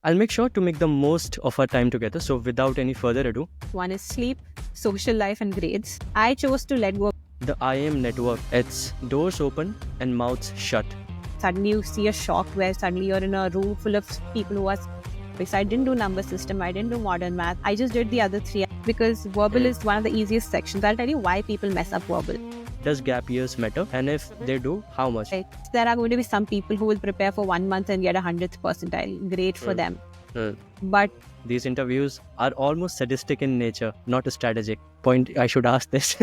I'll make sure to make the most of our time together. So without any further ado, one is sleep, social life, and grades. I chose to let go. The IIM network, it's doors open and mouths shut. Suddenly you see a shock where suddenly you're in a room full of people who are... I didn't do number system, I didn't do modern math, I just did the other three because verbal is one of the easiest sections. I'll tell you why people mess up verbal. Does gap years matter? And if they do, how much? Right. There are going to be some people who will prepare for 1 month and get 100th percentile. Great for them. But these interviews are almost sadistic in nature, not strategic. Point, I should ask this.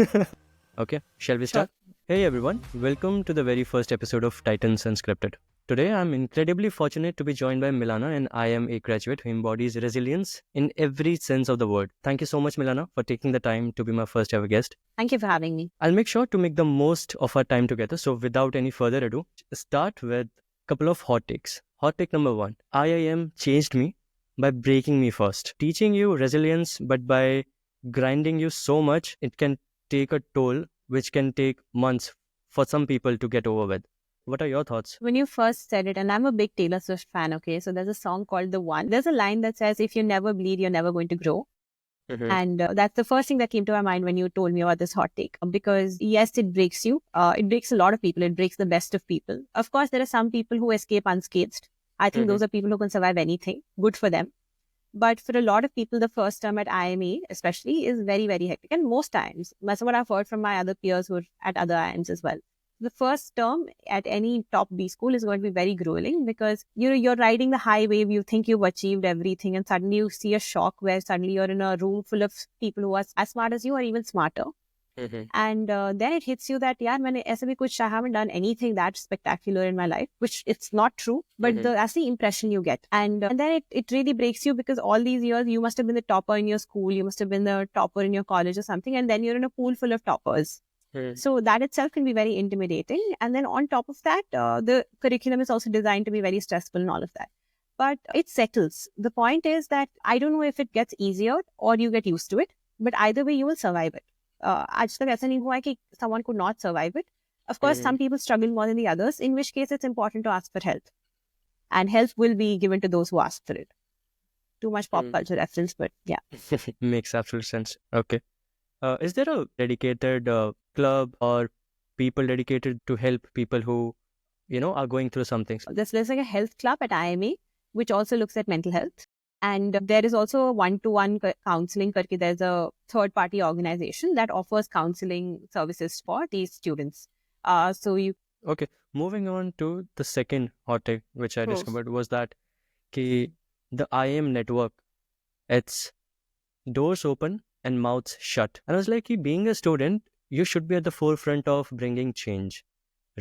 Okay, shall we start? Sure. Hey everyone, welcome to the very first episode of Titans Unscripted. Today I'm incredibly fortunate to be joined by Milana, an IIM-A graduate who embodies resilience in every sense of the word. Thank you so much, Milana, for taking the time to be my first ever guest. Thank you for having me. I'll make sure to make the most of our time together. So without any further ado, start with a couple of hot takes. Hot take number 1. IIM changed me by breaking me first. Teaching you resilience, but by grinding you so much, it can take a toll, which can take months for some people to get over with. What are your thoughts? When you first said it, and I'm a big Taylor Swift fan, okay? So there's a song called The One. There's a line that says, if you never bleed, you're never going to grow. And that's the first thing that came to my mind when you told me about this hot take. Because yes, it breaks you. It breaks a lot of people. It breaks the best of people. Of course, there are some people who escape unscathed. I think those are people who can survive anything. Good for them. But for a lot of people, the first term at IIM-A especially is very, very hectic. And most times, that's what I've heard from my other peers who are at other IIMs as well. The first term at any top B school is going to be very grueling because, you're riding the high wave, you think you've achieved everything, and suddenly you see a shock where suddenly you're in a room full of people who are as smart as you or even smarter. And then it hits you that, I haven't done anything that spectacular in my life, which it's not true, but that's the impression you get. And then it really breaks you because all these years you must have been the topper in your school, you must have been the topper in your college or something, and then you're in a pool full of toppers. So that itself can be very intimidating. And then on top of that, the curriculum is also designed to be very stressful and all of that. But it settles. The point is that I don't know if it gets easier or you get used to it, but either way you will survive it. आज तक ऐसा नहीं हुआ है कि someone could not survive it. Of course, some people struggle more than the others, in which case it's important to ask for help. And help will be given to those who ask for it. Too much pop culture reference, but yeah. Makes absolute sense. Okay. Is there a dedicated club or people dedicated to help people who, are going through something? There's like a health club at IIM-A, which also looks at mental health. And there is also a one-to-one counseling. There's a third-party organization that offers counseling services for these students. Okay. Moving on to the second hot take, which I discovered was that the IIM network, it's doors open and mouths shut. And I was like, being a student, you should be at the forefront of bringing change,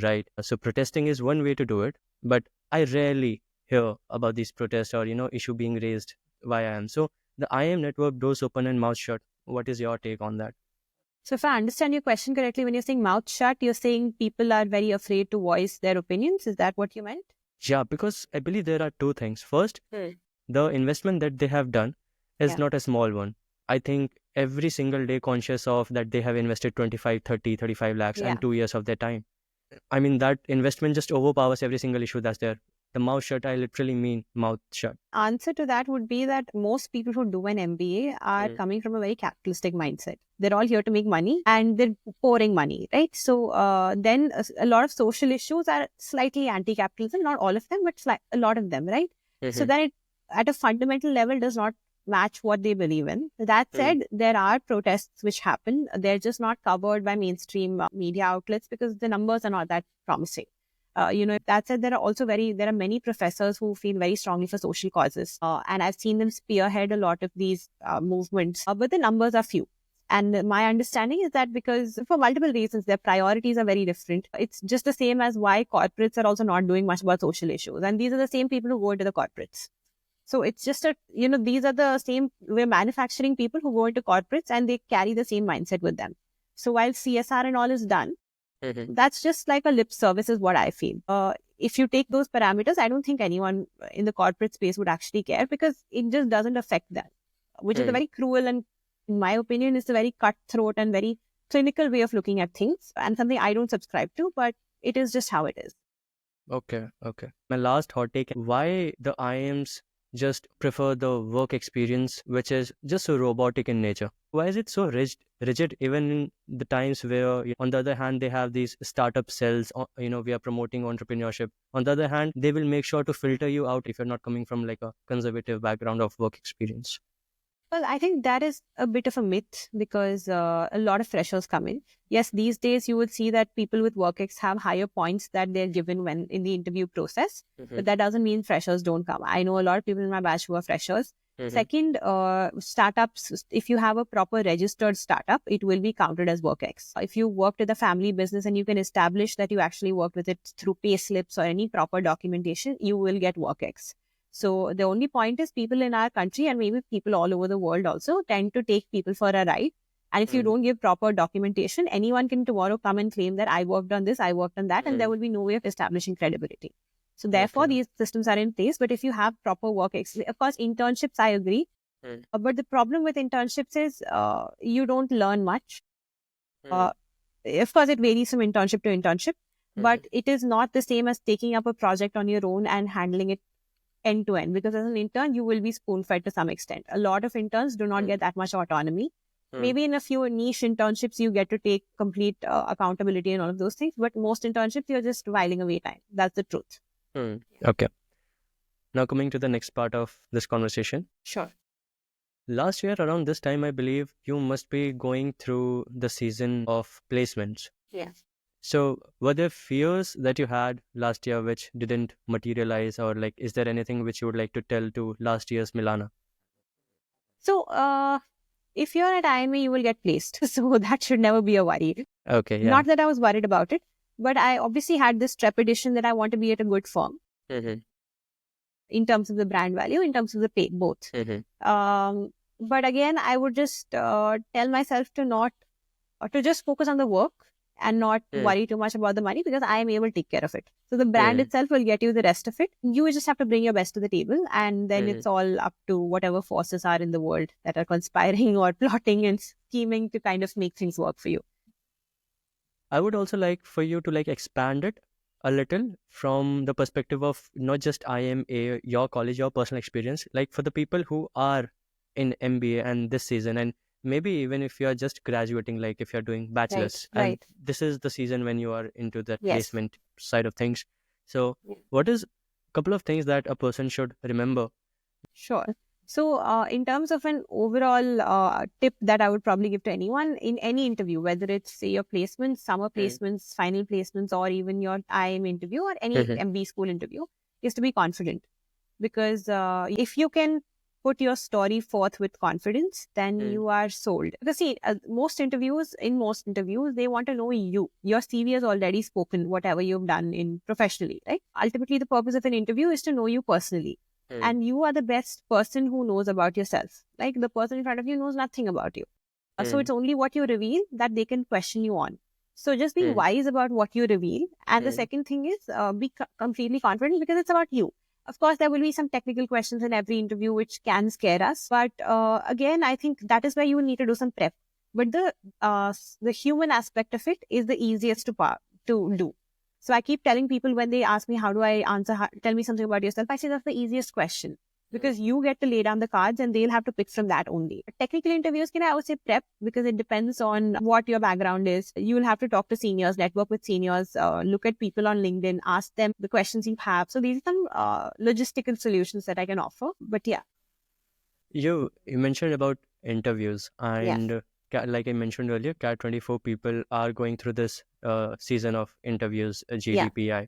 right? So protesting is one way to do it, but I rarely hear about these protests or, issue being raised via IIM. So the IIM network, doors open and mouth shut. What is your take on that? So if I understand your question correctly, when you're saying mouth shut, you're saying people are very afraid to voice their opinions. Is that what you meant? Yeah, because I believe there are two things. First, the investment that they have done is not a small one. I think every single day conscious of that they have invested 25, 30, 35 lakhs and 2 years of their time. I mean, that investment just overpowers every single issue that's there. The mouth shut, I literally mean mouth shut. Answer to that would be that most people who do an MBA are coming from a very capitalistic mindset. They're all here to make money and they're pouring money, right? So then a lot of social issues are slightly anti-capitalism, not all of them, but a lot of them, right? So then it, at a fundamental level, does not match what they believe in. That said, there are protests which happen. They're just not covered by mainstream media outlets because the numbers are not that promising. That said, there are many professors who feel very strongly for social causes. And I've seen them spearhead a lot of these movements, but the numbers are few. And my understanding is that because for multiple reasons, their priorities are very different. It's just the same as why corporates are also not doing much about social issues. And these are the same people who go into the corporates. So it's just these are the same, we're manufacturing people who go into corporates and they carry the same mindset with them. So while CSR and all is done, that's just like a lip service is what I feel. If you take those parameters, I don't think anyone in the corporate space would actually care because it just doesn't affect them, which is a very cruel and, in my opinion, is a very cutthroat and very clinical way of looking at things and something I don't subscribe to, but it is just how it is. Okay. My last hot take, why the IIMs just prefer the work experience, which is just so robotic in nature? Why is it so rigid even in the times where, on the other hand, they have these startup cells, we are promoting entrepreneurship. On the other hand, they will make sure to filter you out if you're not coming from like a conservative background of work experience. Well, I think that is a bit of a myth because a lot of freshers come in. Yes, these days you would see that people with WorkX have higher points that they're given when in the interview process, but that doesn't mean freshers don't come. I know a lot of people in my batch who are freshers. Second, startups, if you have a proper registered startup, it will be counted as WorkX. If you worked with a family business and you can establish that you actually worked with it through pay slips or any proper documentation, you will get WorkX. So the only point is people in our country and maybe people all over the world also tend to take people for a ride. And if you don't give proper documentation, anyone can tomorrow come and claim that I worked on this, I worked on that, and there will be no way of establishing credibility. So therefore, these systems are in place. But if you have proper work experience, of course, internships, I agree. But the problem with internships is you don't learn much. Of course, it varies from internship to internship, but it is not the same as taking up a project on your own and handling it end to end, because as an intern, you will be spoon fed to some extent. A lot of interns do not get that much autonomy. Maybe in a few niche internships, you get to take complete accountability and all of those things. But most internships, you're just whiling away time. That's the truth. Okay. Now coming to the next part of this conversation. Sure. Last year, around this time, I believe you must be going through the season of placements. Yeah. So were there fears that you had last year which didn't materialize, or like, is there anything which you would like to tell to last year's Milana? So if you're at IIM-A, you will get placed. So that should never be a worry. Okay, yeah. Not that I was worried about it, but I obviously had this trepidation that I want to be at a good firm. In terms of the brand value, in terms of the pay, both. But again, I would just tell myself to just focus on the work and not worry too much about the money, because IIM-A will take care of it. So the brand itself will get you the rest of it. You just have to bring your best to the table, and then it's all up to whatever forces are in the world that are conspiring or plotting and scheming to kind of make things work for you. I would also like for you to like expand it a little from the perspective of not just IIM-A, your college, your personal experience, like for the people who are in MBA and this season, and maybe even if you're just graduating, like if you're doing bachelor's, and this is the season when you are into the placement side of things. So what is a couple of things that a person should remember? Sure. So in terms of an overall tip that I would probably give to anyone in any interview, whether it's say your placements, summer placements, final placements, or even your IIM interview or any MB school interview, is to be confident. Because if you can put your story forth with confidence, then you are sold. Because see, in most interviews, they want to know you. Your CV has already spoken whatever you've done in professionally, right? Ultimately, the purpose of an interview is to know you personally. And you are the best person who knows about yourself. Like the person in front of you knows nothing about you. So it's only what you reveal that they can question you on. So just be wise about what you reveal. And the second thing is be completely confident, because it's about you. Of course, there will be some technical questions in every interview which can scare us. But again, I think that is where you will need to do some prep. But the human aspect of it is the easiest to do. So I keep telling people when they ask me, how do I answer, tell me something about yourself, I say that's the easiest question, because you get to lay down the cards and they'll have to pick from that only. Technical interviews, I would say prep, because it depends on what your background is. You will have to talk to seniors, network with seniors, look at people on LinkedIn, ask them the questions you have. So these are some logistical solutions that I can offer. But yeah. You mentioned about interviews, and like I mentioned earlier, CAT 24 people are going through this season of interviews, GDPI.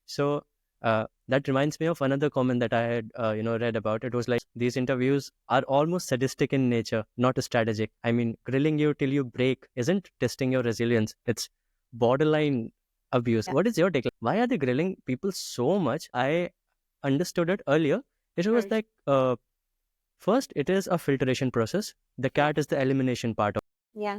So that reminds me of another comment that I had read about. It was like, these interviews are almost sadistic in nature, not strategic. I mean, grilling you till you break isn't testing your resilience. It's borderline abuse. What is your take? Why are they grilling people so much? I understood it earlier. It was like, first, it is a filtration process. The CAT is the elimination part of it.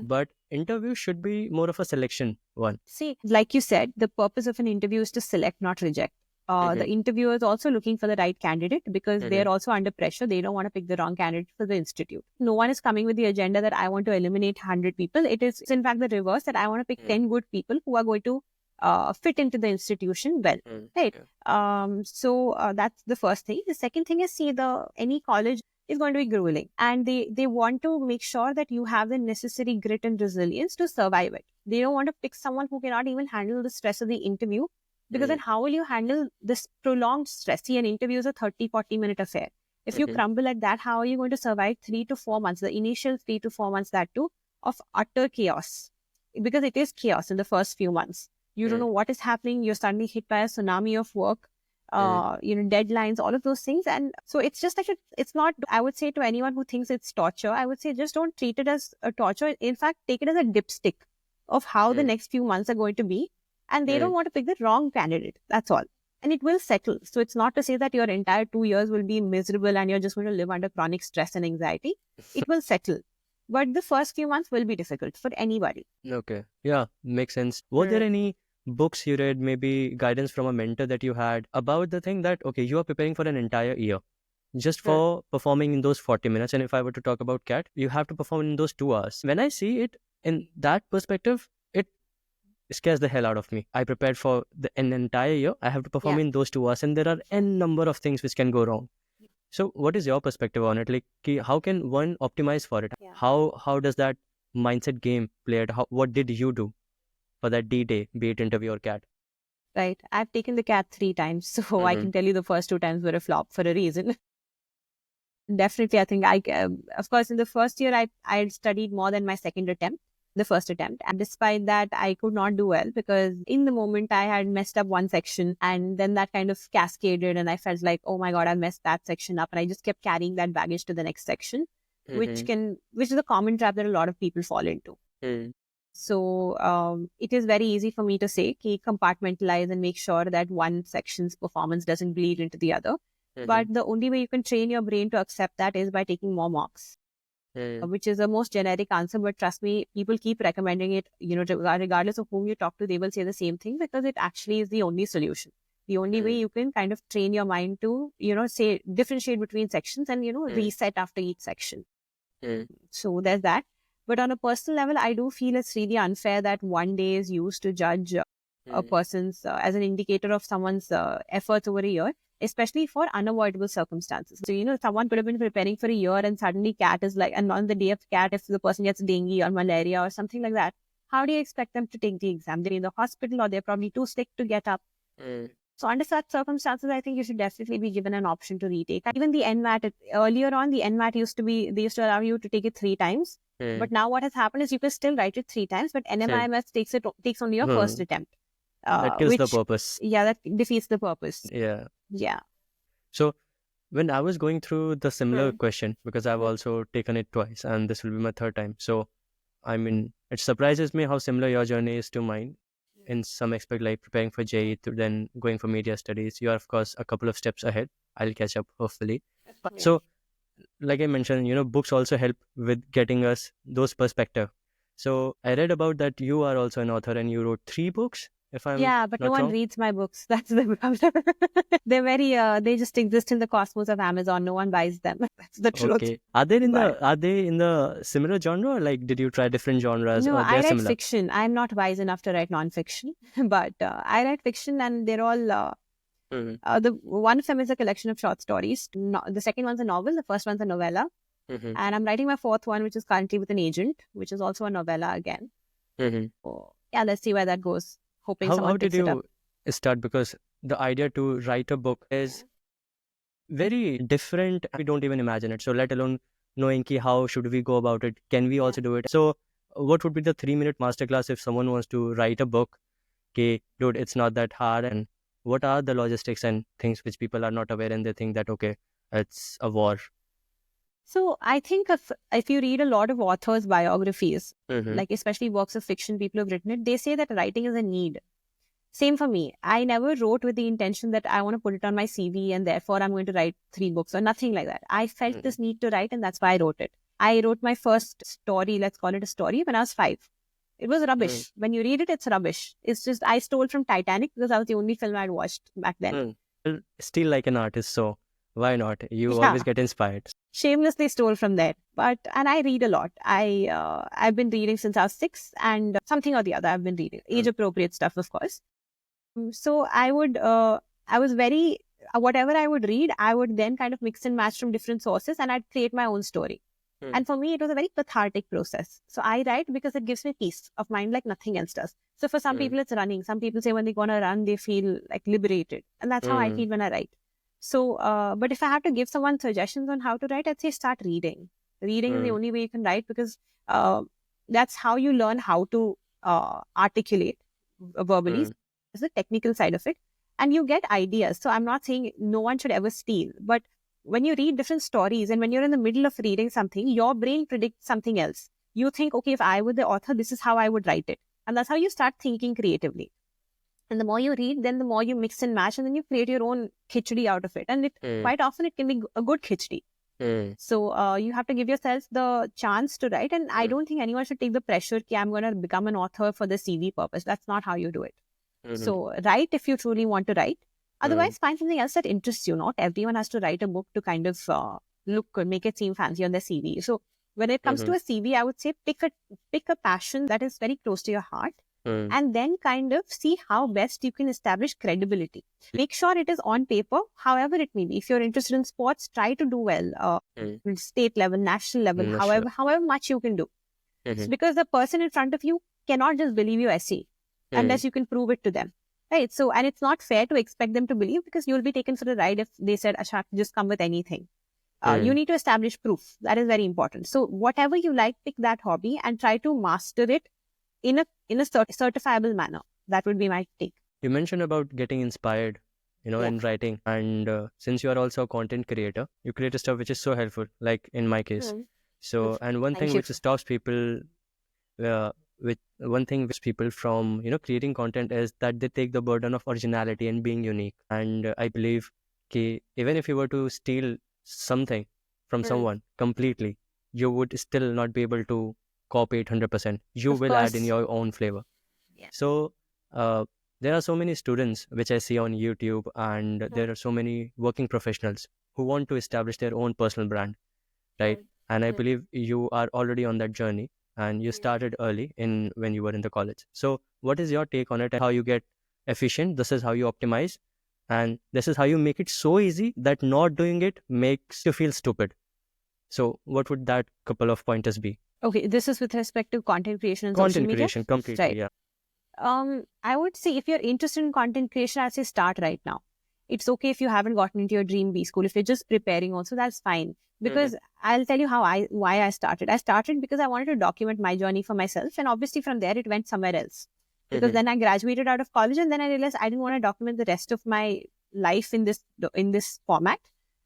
But interview should be more of a selection one. See, like you said, the purpose of an interview is to select, not reject. The interviewer is also looking for the right candidate, because they're also under pressure. They don't want to pick the wrong candidate for the institute. No one is coming with the agenda that I want to eliminate 100 people. It is in fact the reverse, that I want to pick 10 good people who are going to fit into the institution well, right? So that's the first thing. The second thing is, see, any college is going to be grueling, and they want to make sure that you have the necessary grit and resilience to survive it. They don't want to pick someone who cannot even handle the stress of the interview, because then how will you handle this prolonged stress? See, an interview is a 30-40 minute affair. If you crumble at that, how are you going to survive 3 to 4 months, the initial 3 to 4 months, that too, of utter chaos? Because it is chaos in the first few months. You don't know what is happening. You're suddenly hit by a tsunami of work, deadlines, all of those things. And so it's just like, it's not, I would say to anyone who thinks it's torture, I would say just don't treat it as a torture. In fact, take it as a dipstick of how the next few months are going to be. And they don't want to pick the wrong candidate. That's all. And it will settle. So it's not to say that your entire 2 years will be miserable and you're just going to live under chronic stress and anxiety. It will settle. But the first few months will be difficult for anybody. Okay. Yeah, makes sense. Were there any books you read, maybe guidance from a mentor that you had about the thing that, okay, you are preparing for an entire year just for performing in those 40 minutes. And if I were to talk about CAT, you have to perform in those 2 hours. When I see it in that perspective, it scares the hell out of me. I prepared for an entire year. I have to perform in those 2 hours, and there are n number of things which can go wrong. So what is your perspective on it? Like, how can one optimize for it? How does that mindset game play out? What did you do for that D-Day, be it interview or CAT? Right. I've taken the CAT 3 times. So I can tell you the first 2 times were a flop for a reason. Definitely, I think of course, in the first year, I studied more than my the first attempt. And despite that, I could not do well because in the moment I had messed up one section, and then that kind of cascaded, and I felt like, oh my God, I messed that section up. And I just kept carrying that baggage to the next section, which is a common trap that a lot of people fall into. So it is very easy for me to say, compartmentalize and make sure that one section's performance doesn't bleed into the other. But the only way you can train your brain to accept that is by taking more mocks. Which is the most generic answer, but trust me, people keep recommending it, regardless of whom you talk to, they will say the same thing, because it actually is the only solution. The only way you can kind of train your mind to, say, differentiate between sections and, reset after each section. So there's that. But on a personal level, I do feel it's really unfair that one day is used to judge a person's, as an indicator of someone's efforts over a year, especially for unavoidable circumstances. So, someone could have been preparing for a year and suddenly CAT is like, and on the day of CAT, if the person gets dengue or malaria or something like that, how do you expect them to take the exam? They're in the hospital, or they're probably too sick to get up. So under such circumstances, I think you should definitely be given an option to retake. Even the NMAT, earlier on, the NMAT they used to allow you to take it 3 times. But now what has happened is you can still write it 3 times, but NMIMS takes only your first attempt. That kills the purpose. Yeah, that defeats the purpose. Yeah. So when I was going through the similar question, because I've also taken it twice and this will be my 3rd time. So, I mean, it surprises me how similar your journey is to mine in some aspect, like preparing for JEE, then going for media studies. You are, of course, a couple of steps ahead. I'll catch up, hopefully. So, like I mentioned, books also help with getting us those perspective. So I read about that you are also an author and you wrote 3 books. But no one reads my books. That's the problem. They're very, they just exist in the cosmos of Amazon. No one buys them. That's the truth. Okay. Are they in the similar genre? Or like, did you try different genres? No, or I write similar? Fiction. I'm not wise enough to write non-fiction, but I write fiction, and they're all. The one of them is a collection of short stories. The second one's a novel. The first one's a novella. And I'm writing my 4th one, which is currently with an agent, which is also a novella again. So, yeah, let's see where that goes. How did you start? Because the idea to write a book is very different. We don't even imagine it. So let alone knowing how should we go about it? Can we also do it? So what would be the 3-minute masterclass if someone wants to write a book? Okay, dude, it's not that hard. And what are the logistics and things which people are not aware, and they think that, okay, it's a war? So I think if you read a lot of authors' biographies, like especially works of fiction, people who've written it, they say that writing is a need. Same for me. I never wrote with the intention that I want to put it on my CV and therefore I'm going to write 3 books or nothing like that. I felt this need to write, and that's why I wrote it. I wrote my first story, let's call it a story, when I was 5. It was rubbish. When you read it, it's rubbish. It's just, I stole from Titanic because that was the only film I'd watched back then. Still like an artist, so Why not? You always get inspired. Shamelessly stole from there. And I read a lot. I've been reading since I was 6, and something or the other I've been reading. Age appropriate stuff, of course. So I was very, whatever I would read, I would then kind of mix and match from different sources, and I'd create my own story. And for me, it was a very cathartic process. So I write because it gives me peace of mind like nothing else does. So for some people, it's running. Some people say when they go on a run, they feel like liberated. And that's how I feel when I write. So, but if I have to give someone suggestions on how to write, I'd say start reading. Reading is the only way you can write, because that's how you learn how to articulate verbally. It's the technical side of it. And you get ideas. So I'm not saying no one should ever steal, but when you read different stories and when you're in the middle of reading something, your brain predicts something else. You think, okay, if I were the author, this is how I would write it. And that's how you start thinking creatively. And the more you read, then the more you mix and match, and then you create your own khichdi out of it. And quite often it can be a good khichdi. So you have to give yourself the chance to write. And I don't think anyone should take the pressure that I'm going to become an author for the CV purpose. That's not how you do it. So write if you truly want to write. Otherwise, find something else that interests you. Not everyone has to write a book to kind of look good, make it seem fancy on their CV. So when it comes to a CV, I would say pick a passion that is very close to your heart, and then kind of see how best you can establish credibility. Make sure it is on paper, however it may be. If you're interested in sports, try to do well, state level, national level, however much you can do. Because the person in front of you cannot just believe your essay unless you can prove it to them. Right. So, and it's not fair to expect them to believe, because you'll be taken for a ride if they said, Ashak, just come with anything. You need to establish proof. That is very important. So whatever you like, pick that hobby and try to master it in a certifiable manner. That would be my take. You mentioned about getting inspired, and writing. And since you are also a content creator, you create stuff which is so helpful, like in my case. So, and one thing which stops people, one thing which people from creating content is that they take the burden of originality and being unique. And I believe even if you were to steal something from someone completely, you would still not be able to copy it 100%. You will add in your own flavor. So there are so many students which I see on YouTube, and there are so many working professionals who want to establish their own personal brand, right? And I believe you are already on that journey. And you started early when you were in the college. So what is your take on it, and how you get efficient? This is how you optimize, and this is how you make it so easy that not doing it makes you feel stupid. So what would that couple of pointers be? Okay, this is with respect to content creation and social media? Content creation, completely, right. Yeah. I would say if you're interested in content creation, I'd say start right now. It's okay if you haven't gotten into your dream B school. If you're just preparing also, that's fine. Because I'll tell you why I started. I started because I wanted to document my journey for myself. And obviously from there, it went somewhere else. Because then I graduated out of college, and then I realized I didn't want to document the rest of my life in this format.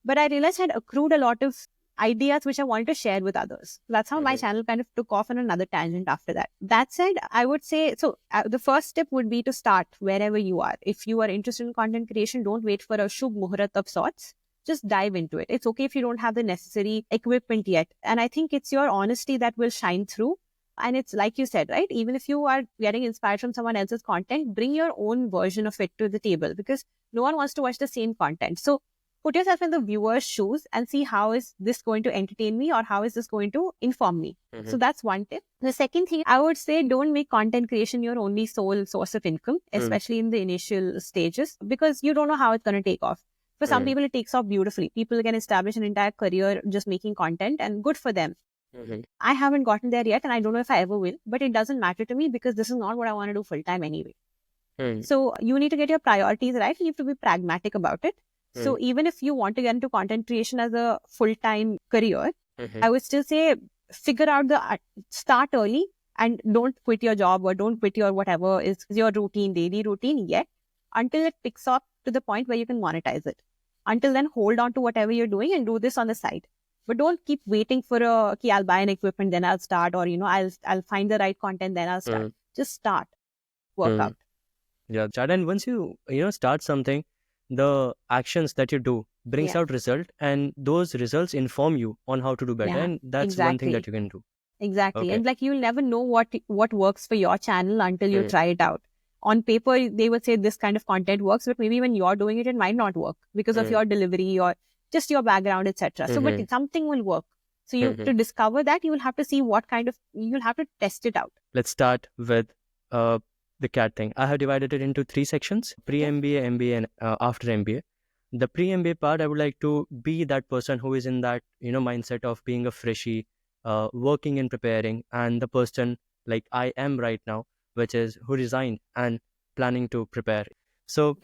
But I realized I had accrued a lot of ideas which I wanted to share with others. That's how my channel kind of took off on another tangent after that. That said, I would say, the first step would be to start wherever you are. If you are interested in content creation, don't wait for a Shubh Muhurat of sorts. Just dive into it. It's okay if you don't have the necessary equipment yet. And I think it's your honesty that will shine through. And it's like you said, right? Even if you are getting inspired from someone else's content, bring your own version of it to the table, because no one wants to watch the same content. So put yourself in the viewer's shoes and see, how is this going to entertain me, or how is this going to inform me? So that's one tip. The second thing, I would say, don't make content creation your only sole source of income, especially in the initial stages, because you don't know how it's going to take off. For some people, it takes off beautifully. People can establish an entire career just making content, and good for them. I haven't gotten there yet, and I don't know if I ever will, but it doesn't matter to me, because this is not what I want to do full time anyway. So you need to get your priorities right. You have to be pragmatic about it. So even if you want to get into content creation as a full-time career, I would still say figure out start early, and don't quit your job or don't quit your whatever is your daily routine yet, until it picks up to the point where you can monetize it. Until then, hold on to whatever you're doing and do this on the side. But don't keep waiting for I'll buy an equipment, then I'll start, or, I'll find the right content, then I'll start. Just start. Work out. Yeah, Chad. And once you, start something, the actions that you do brings out result, and those results inform you on how to do better. And that's one thing that you can do. Exactly. Okay. And you'll never know what works for your channel until you try it out. On paper, they would say this kind of content works, but maybe when you're doing it, it might not work because of your delivery or just your background, etc. So, but something will work. So you to discover that, you will have to see you'll have to test it out. Let's start with the CAT thing. I have divided it into 3 sections: pre-MBA, MBA, and after MBA. The pre-MBA part, I would like to be that person who is in that mindset of being a freshie, working and preparing, and the person like I am right now, which is who resigned and planning to prepare. So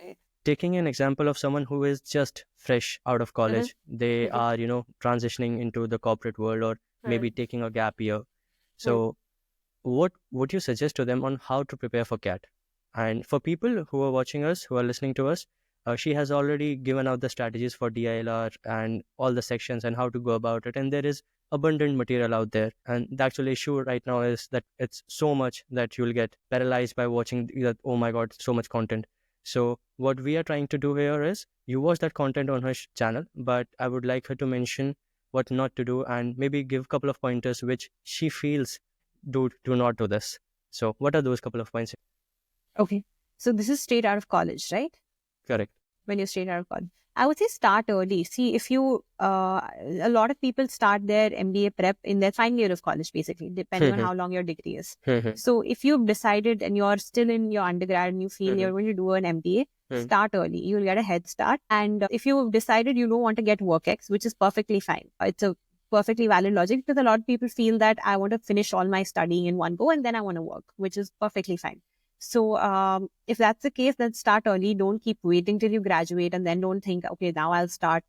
taking an example of someone who is just fresh out of college, they are transitioning into the corporate world, or maybe taking a gap year. So what would you suggest to them on how to prepare for CAT? And for people who are watching us, who are listening to us, she has already given out the strategies for DILR and all the sections and how to go about it. And there is abundant material out there. And the actual issue right now is that it's so much that you'll get paralyzed by watching that, oh my God, so much content. So what we are trying to do here is, you watch that content on her channel, but I would like her to mention what not to do and maybe give a couple of pointers which she feels do not do this. So what are those couple of points? Okay. So this is straight out of college, right? Correct. When you're straight out of college, I would say start early. See, if you, a lot of people start their MBA prep in their final year of college, basically, depending on how long your degree is. So if you've decided and you're still in your undergrad and you feel you're going to do an MBA, start early. You'll get a head start. And if you've decided you don't want to get WorkX, which is perfectly fine. It's a perfectly valid logic, because a lot of people feel that I want to finish all my studying in one go and then I want to work, which is perfectly fine. So if that's the case, then start early. Don't keep waiting till you graduate and then don't think, okay, now I'll start,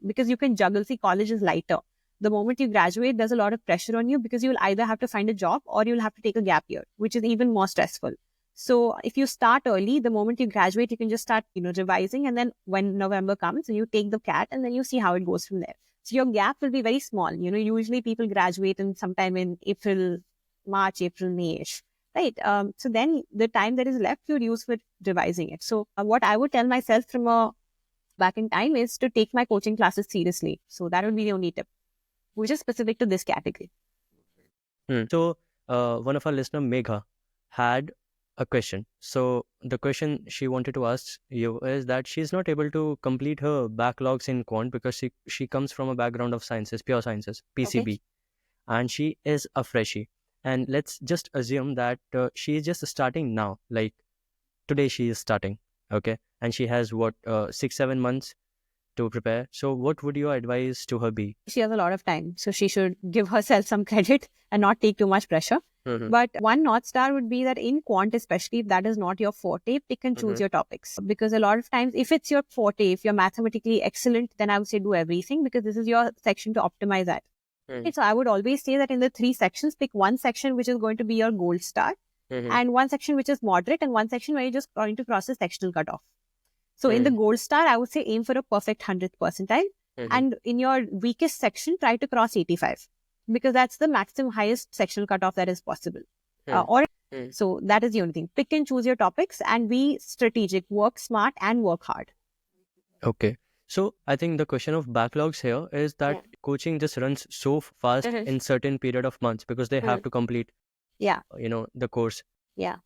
because you can juggle. See, college is lighter. The moment you graduate, there's a lot of pressure on you, because you'll either have to find a job or you'll have to take a gap year, which is even more stressful. So if you start early, the moment you graduate, you can just start, revising. And then when November comes, you take the CAT and then you see how it goes from there. So your gap will be very small. Usually people graduate in sometime in March, April, May-ish. Right. So then the time that is left, you'll use for revising it. So what I would tell myself from back in time is to take my coaching classes seriously. So that would be the only tip, which is specific to this category. So one of our listeners, Megha, had a question. So the question she wanted to ask you is that she's not able to complete her backlogs in quant because she comes from a background of sciences, pure sciences, PCB, and she is a freshie. And let's just assume that she is just starting now, like today she is starting, okay? And she has 6-7 months to prepare. So what would your advice to her be? She has a lot of time, so she should give herself some credit and not take too much pressure. But one North Star would be that in quant, especially if that is not your forte, pick and choose your topics. Because a lot of times, if it's your forte, if you're mathematically excellent, then I would say do everything, because this is your section to optimize that. So I would always say that in the 3 sections, pick one section which is going to be your gold star, and one section which is moderate, and one section where you're just going to cross the sectional cutoff. So in the gold star, I would say aim for a perfect 100th percentile. And in your weakest section, try to cross 85, because that's the maximum highest sectional cutoff that is possible. So that is the only thing. Pick and choose your topics and be strategic, work smart and work hard. Okay. So I think the question of backlogs here is that coaching just runs so fast in certain period of months, because they have to complete, the course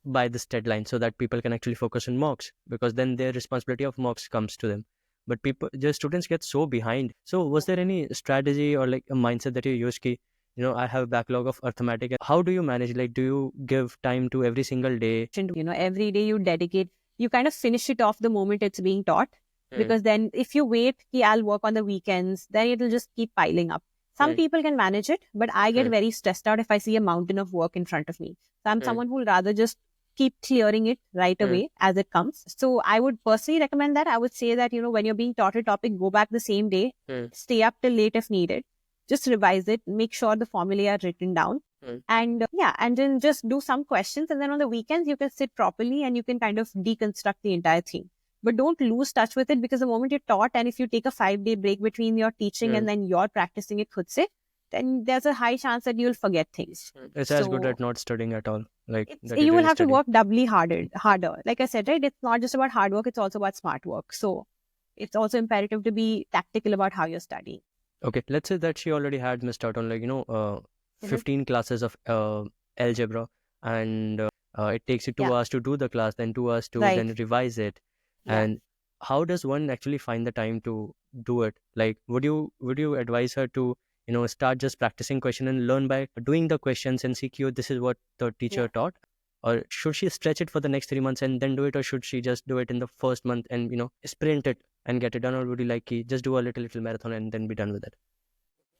by this deadline, so that people can actually focus on mocks, because then their responsibility of mocks comes to them. But the students get so behind. So was there any strategy or like a mindset that you used? I have a backlog of arithmetic. How do you manage? Like, do you give time to every single day? Every day you dedicate, you kind of finish it off the moment it's being taught. Because then if you wait, I'll work on the weekends, then it'll just keep piling up. Some people can manage it, but I get very stressed out if I see a mountain of work in front of me. So I'm someone who will rather just keep clearing it right away as it comes. So I would personally recommend that. I would say that, when you're being taught a topic, go back the same day, stay up till late if needed, just revise it, make sure the formulae are written down. And and then just do some questions. And then on the weekends, you can sit properly and you can kind of deconstruct the entire thing. But don't lose touch with it, because the moment you're taught, and if you take a 5-day break between your teaching and then you're practicing it khud se, then there's a high chance that you'll forget things. It's as good at not studying at all. Like you will have to work doubly harder. Like I said, right? It's not just about hard work, it's also about smart work. So it's also imperative to be tactical about how you're studying. Okay, let's say that she already had missed out on 15 classes of algebra, and it takes you 2 hours to do the class, then 2 hours to then revise it. And how does one actually find the time to do it? Like, would you advise her to, start just practicing question and learn by doing the questions and see, this is what the teacher taught? Or should she stretch it for the next 3 months and then do it? Or should she just do it in the first month and, sprint it and get it done? Or would you like just do a little marathon and then be done with it?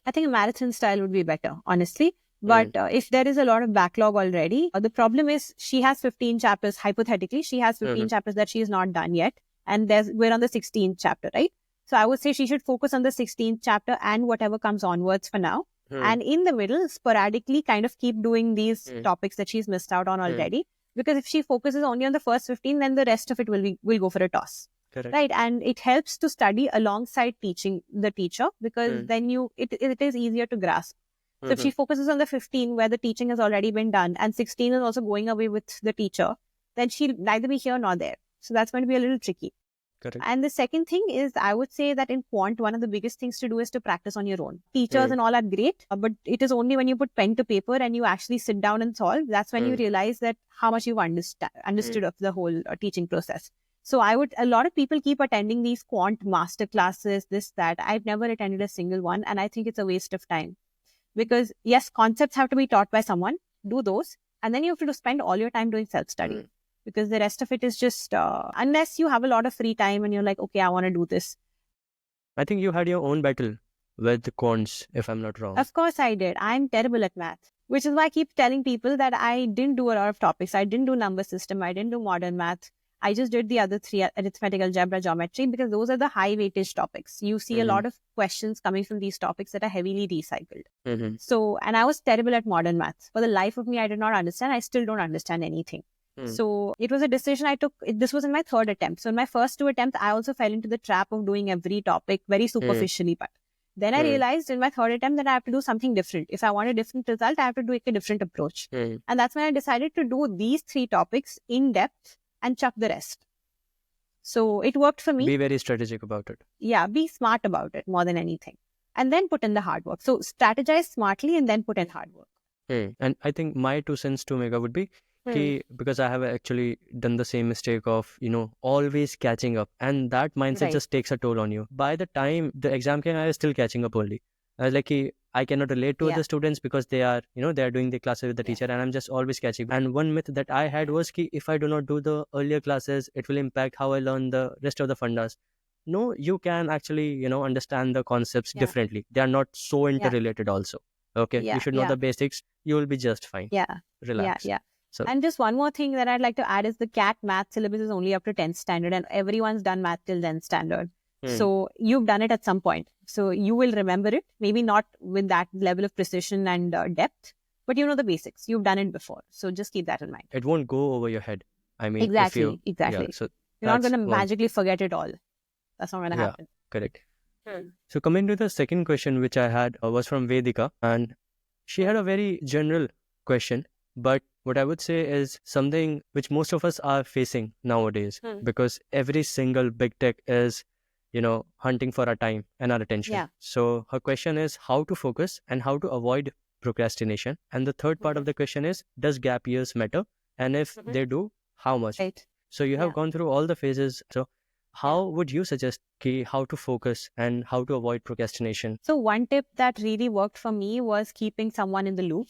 I think a marathon style would be better, honestly. But if there is a lot of backlog already, the problem is she has 15 chapters, hypothetically, she has 15 chapters that she has not done yet. And we're on the 16th chapter, right? So I would say she should focus on the 16th chapter and whatever comes onwards for now. And in the middle, sporadically kind of keep doing these topics that she's missed out on already. Because if she focuses only on the first 15, then the rest of it will go for a toss. Correct. Right. And it helps to study alongside teaching the teacher, because then it is easier to grasp. So if she focuses on the 15 where the teaching has already been done and 16 is also going away with the teacher, then she'll neither be here nor there. So that's going to be a little tricky. Correct. And the second thing is, I would say that in quant, one of the biggest things to do is to practice on your own. Teachers and all are great, but it is only when you put pen to paper and you actually sit down and solve, that's when you realize that how much you've understood of the whole teaching process. So a lot of people keep attending these quant masterclasses, this, that. I've never attended a single one, and I think it's a waste of time. Because yes, concepts have to be taught by someone, do those, and then you have to spend all your time doing self-study. Because the rest of it is just, unless you have a lot of free time and you're like, okay, I want to do this. I think you had your own battle with the quants, if I'm not wrong. Of course I did. I'm terrible at math, which is why I keep telling people that I didn't do a lot of topics. I didn't do number system. I didn't do modern math. I just did the other three, arithmetic, algebra, geometry, because those are the high weightage topics. You see a lot of questions coming from these topics that are heavily recycled. So, and I was terrible at modern math. For the life of me, I did not understand. I still don't understand anything. So it was a decision I took. This was in my third attempt. So in my first two attempts, I also fell into the trap of doing every topic very superficially. But then I realized in my third attempt that I have to do something different. If I want a different result, I have to do a different approach. And that's when I decided to do these three topics in depth and chuck the rest. So it worked for me. Be very strategic about it. Yeah, be smart about it more than anything. And then put in the hard work. So strategize smartly and then put in hard work. And I think my 2 cents to Mega would be, because I have actually done the same mistake of, always catching up. And that mindset just takes a toll on you. By the time the exam came, I was still catching up early. I was like, I cannot relate to the students because they are, they are doing the classes with the teacher, and I'm just always catching up. And one myth that I had was, if I do not do the earlier classes, it will impact how I learn the rest of the fundas. No, you can actually, understand the concepts differently. They are not so interrelated also. Okay, you should know the basics. You will be just fine. Relax. So, and just one more thing that I'd like to add is the CAT math syllabus is only up to 10th standard, and everyone's done math till 10th standard. So you've done it at some point. So you will remember it, maybe not with that level of precision and depth, but you know the basics. You've done it before. So just keep that in mind. It won't go over your head. I mean, exactly. Yeah, so you're not going to magically forget it all. That's not going to happen. Correct. So coming to the second question, which I had was from Vedika, and she had a very general question, but what I would say is something which most of us are facing nowadays, because every single big tech is, hunting for our time and our attention. So her question is how to focus and how to avoid procrastination. And the third part of the question is, does gap years matter? And if they do, how much? So you have gone through all the phases. So how would you suggest how to focus and how to avoid procrastination? So one tip that really worked for me was keeping someone in the loop.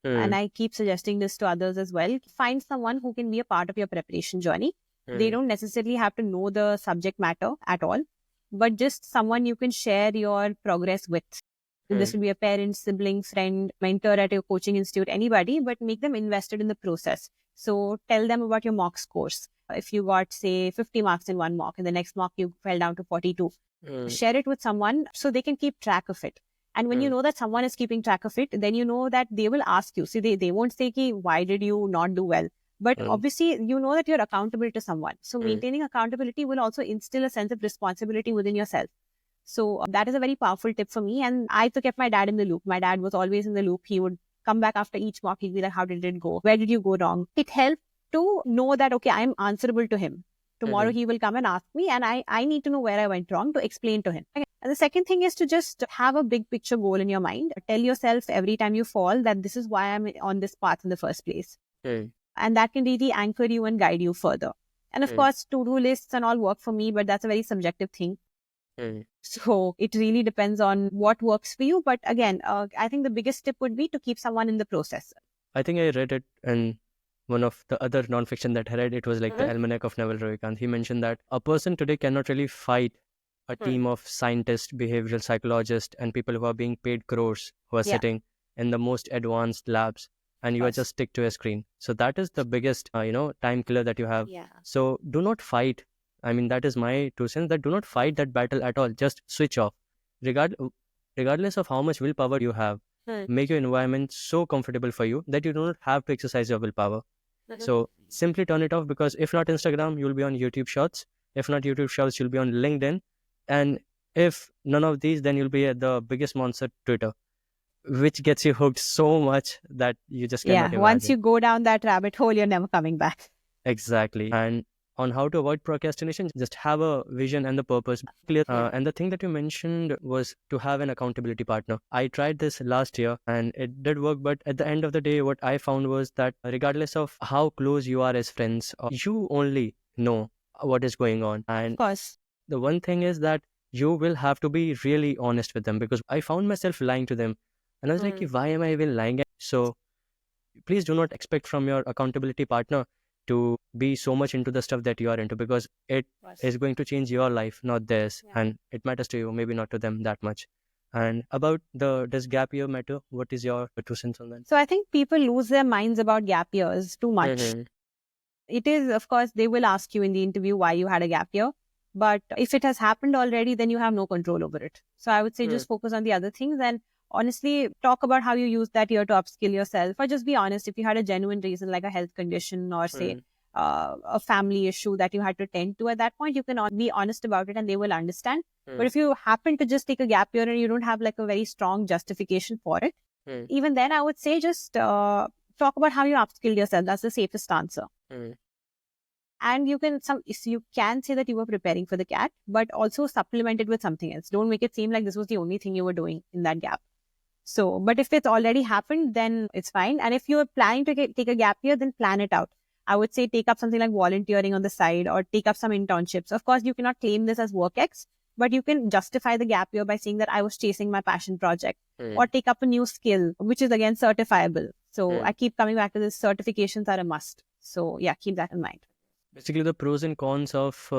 And I keep suggesting this to others as well. Find someone who can be a part of your preparation journey. They don't necessarily have to know the subject matter at all, but just someone you can share your progress with. This will be a parent, sibling, friend, mentor at your coaching institute, anybody, but make them invested in the process. So tell them about your mock scores. If you got, say, 50 marks in one mock and the next mock you fell down to 42, share it with someone so they can keep track of it. And when you know that someone is keeping track of it, then you know that they will ask you. See, they won't say, why did you not do well? But obviously, you know that you're accountable to someone. So maintaining accountability will also instill a sense of responsibility within yourself. So that is a very powerful tip for me. And I kept my dad in the loop. My dad was always in the loop. He would come back after each mock. He'd be like, how did it go? Where did you go wrong? It helped to know that, okay, I'm answerable to him. Tomorrow he will come and ask me, and I need to know where I went wrong to explain to him. Okay. And the second thing is to just have a big picture goal in your mind. Tell yourself every time you fall that this is why I'm on this path in the first place. And that can really anchor you and guide you further. And of course, to-do lists and all work for me, but that's a very subjective thing. So it really depends on what works for you. But again, I think the biggest tip would be to keep someone in the process. I think I read it in one of the other nonfiction that I read. It was like the Almanac of Neville Ravikant. He mentioned that a person today cannot really fight a team of scientists, behavioral psychologists, and people who are being paid crores who are sitting in the most advanced labs, and you are just stick to a screen. So that is the biggest, time killer that you have. So do not fight. I mean, that is my 2 cents, that do not fight that battle at all. Just switch off. Regardless of how much willpower you have, make your environment so comfortable for you that you don't have to exercise your willpower. So simply turn it off, because if not Instagram, you'll be on YouTube Shorts. If not YouTube Shorts, you'll be on LinkedIn. And if none of these, then you'll be at the biggest monster, Twitter, which gets you hooked so much that you just cannot imagine. Once you go down that rabbit hole, you're never coming back. Exactly. And on how to avoid procrastination, just have a vision and the purpose clear. And the thing that you mentioned was to have an accountability partner. I tried this last year and it did work, but at the end of the day, what I found was that regardless of how close you are as friends, you only know what is going on. And of course, the one thing is that you will have to be really honest with them, because I found myself lying to them. And I was like, why am I even lying? So please do not expect from your accountability partner to be so much into the stuff that you are into, because it is going to change your life, not theirs. And it matters to you, maybe not to them that much. And about does gap year matter? What is your 2 cents on that? So I think people lose their minds about gap years too much. It is, of course, they will ask you in the interview why you had a gap year. But if it has happened already, then you have no control over it. So I would say just focus on the other things and honestly talk about how you use that year to upskill yourself, or just be honest. If you had a genuine reason like a health condition or say a family issue that you had to tend to, at that point you can be honest about it and they will understand. But if you happen to just take a gap year and you don't have like a very strong justification for it, even then I would say just talk about how you upskilled yourself. That's the safest answer. And you can say that you were preparing for the CAT, but also supplement it with something else. Don't make it seem like this was the only thing you were doing in that gap. So, but if it's already happened, then it's fine. And if you're planning to take a gap year, then plan it out. I would say take up something like volunteering on the side or take up some internships. Of course, you cannot claim this as WorkX, but you can justify the gap year by saying that I was chasing my passion project or take up a new skill, which is again certifiable. So I keep coming back to this, certifications are a must. So yeah, keep that in mind. Basically, the pros and cons of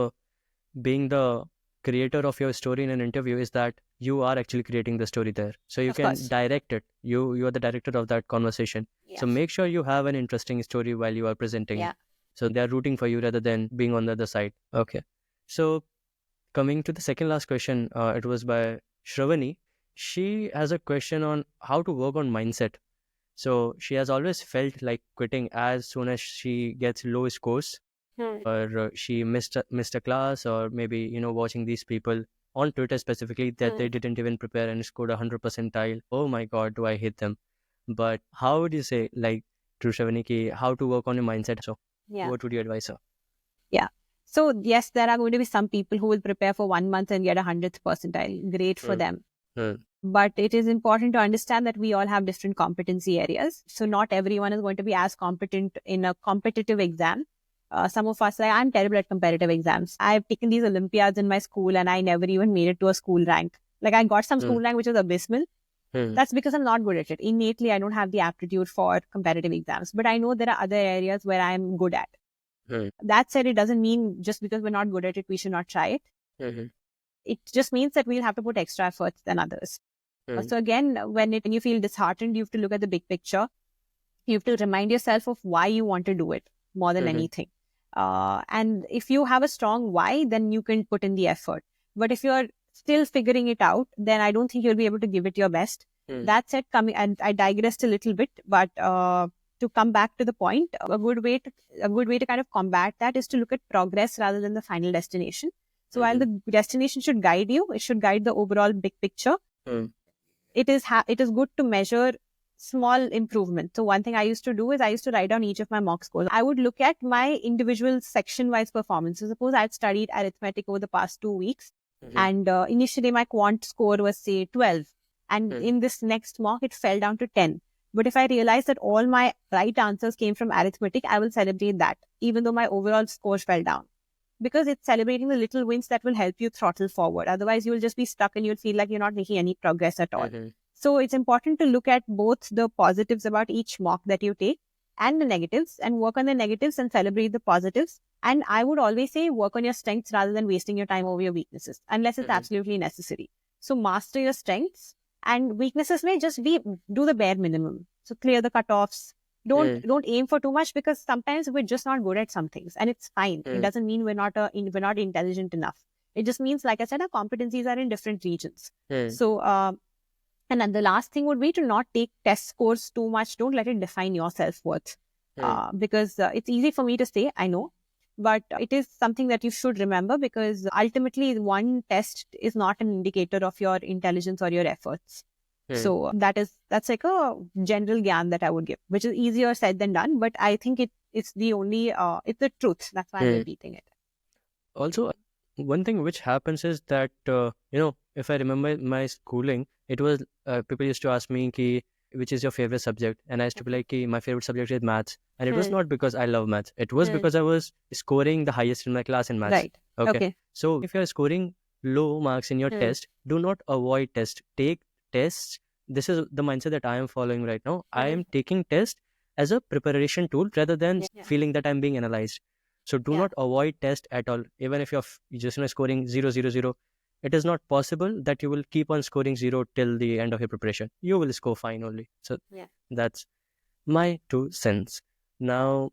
being the creator of your story in an interview is that you are actually creating the story there. So you can direct it. You are the director of that conversation. So make sure you have an interesting story while you are presenting. So they're rooting for you rather than being on the other side. Okay. So coming to the second last question, it was by Shravani. She has a question on how to work on mindset. So she has always felt like quitting as soon as she gets low scores. Or she missed a class, or maybe watching these people on Twitter specifically that they didn't even prepare and scored 100 percentile. Oh my god, do I hate them. But how would you say, like, to Shravani, how to work on your mindset? So what would you advise her? So yes, there are going to be some people who will prepare for 1 month and get 100th percentile. Great for them. But it is important to understand that we all have different competency areas. So not everyone is going to be as competent in a competitive exam. Some of us, I'm terrible at competitive exams. I've taken these Olympiads in my school and I never even made it to a school rank. Like I got some school rank which was abysmal. That's because I'm not good at it. Innately, I don't have the aptitude for competitive exams. But I know there are other areas where I'm good at. That said, it doesn't mean just because we're not good at it, we should not try it. It just means that we'll have to put extra efforts than others. So again, when you feel disheartened, you have to look at the big picture. You have to remind yourself of why you want to do it more than anything. And if you have a strong why, then you can put in the effort. But if you're still figuring it out, then I don't think you'll be able to give it your best. That said, and I digressed a little bit, but to come back to the point, a good way to kind of combat that is to look at progress rather than the final destination. So while the destination should guide you, it should guide the overall big picture. It is good to measure small improvement. So one thing I used to do is I used to write down each of my mock scores. I would look at my individual section-wise performance. So suppose I'd studied arithmetic over the past 2 weeks and initially my quant score was say 12 and in this next mock it fell down to 10. But if I realize that all my right answers came from arithmetic, I will celebrate that even though my overall score fell down. because it's celebrating the little wins that will help you throttle forward. Otherwise, you will just be stuck and you'll feel like you're not making any progress at all. So it's important to look at both the positives about each mock that you take and the negatives, and work on the negatives and celebrate the positives. And I would always say work on your strengths rather than wasting your time over your weaknesses, unless it's absolutely necessary. So master your strengths, and weaknesses may just be do the bare minimum. So clear the cutoffs. Don't aim for too much, because sometimes we're just not good at some things, and it's fine. It doesn't mean we're not intelligent enough. It just means, like I said, our competencies are in different regions. So and then the last thing would be to not take test scores too much. Don't let it define your self-worth. Because it's easy for me to say, I know, but it is something that you should remember, because ultimately one test is not an indicator of your intelligence or your efforts. So that's like a general gyan that I would give, which is easier said than done, but I think it's the only, it's the truth. That's why I'm repeating it. Also, one thing which happens is that, if I remember my schooling, it was, people used to ask me, which is your favorite subject? And I used to be like, my favorite subject is maths. And it was not because I love maths. It was because I was scoring the highest in my class in maths. Right. Okay. So if you're scoring low marks in your test, do not avoid test. Take tests. This is the mindset that I am following right now. I am taking test as a preparation tool rather than feeling that I'm being analyzed. So do not avoid test at all. Even if you're just scoring 0, 0, 0, it is not possible that you will keep on scoring 0 till the end of your preparation. You will score fine only. So that's my 2 cents. Now,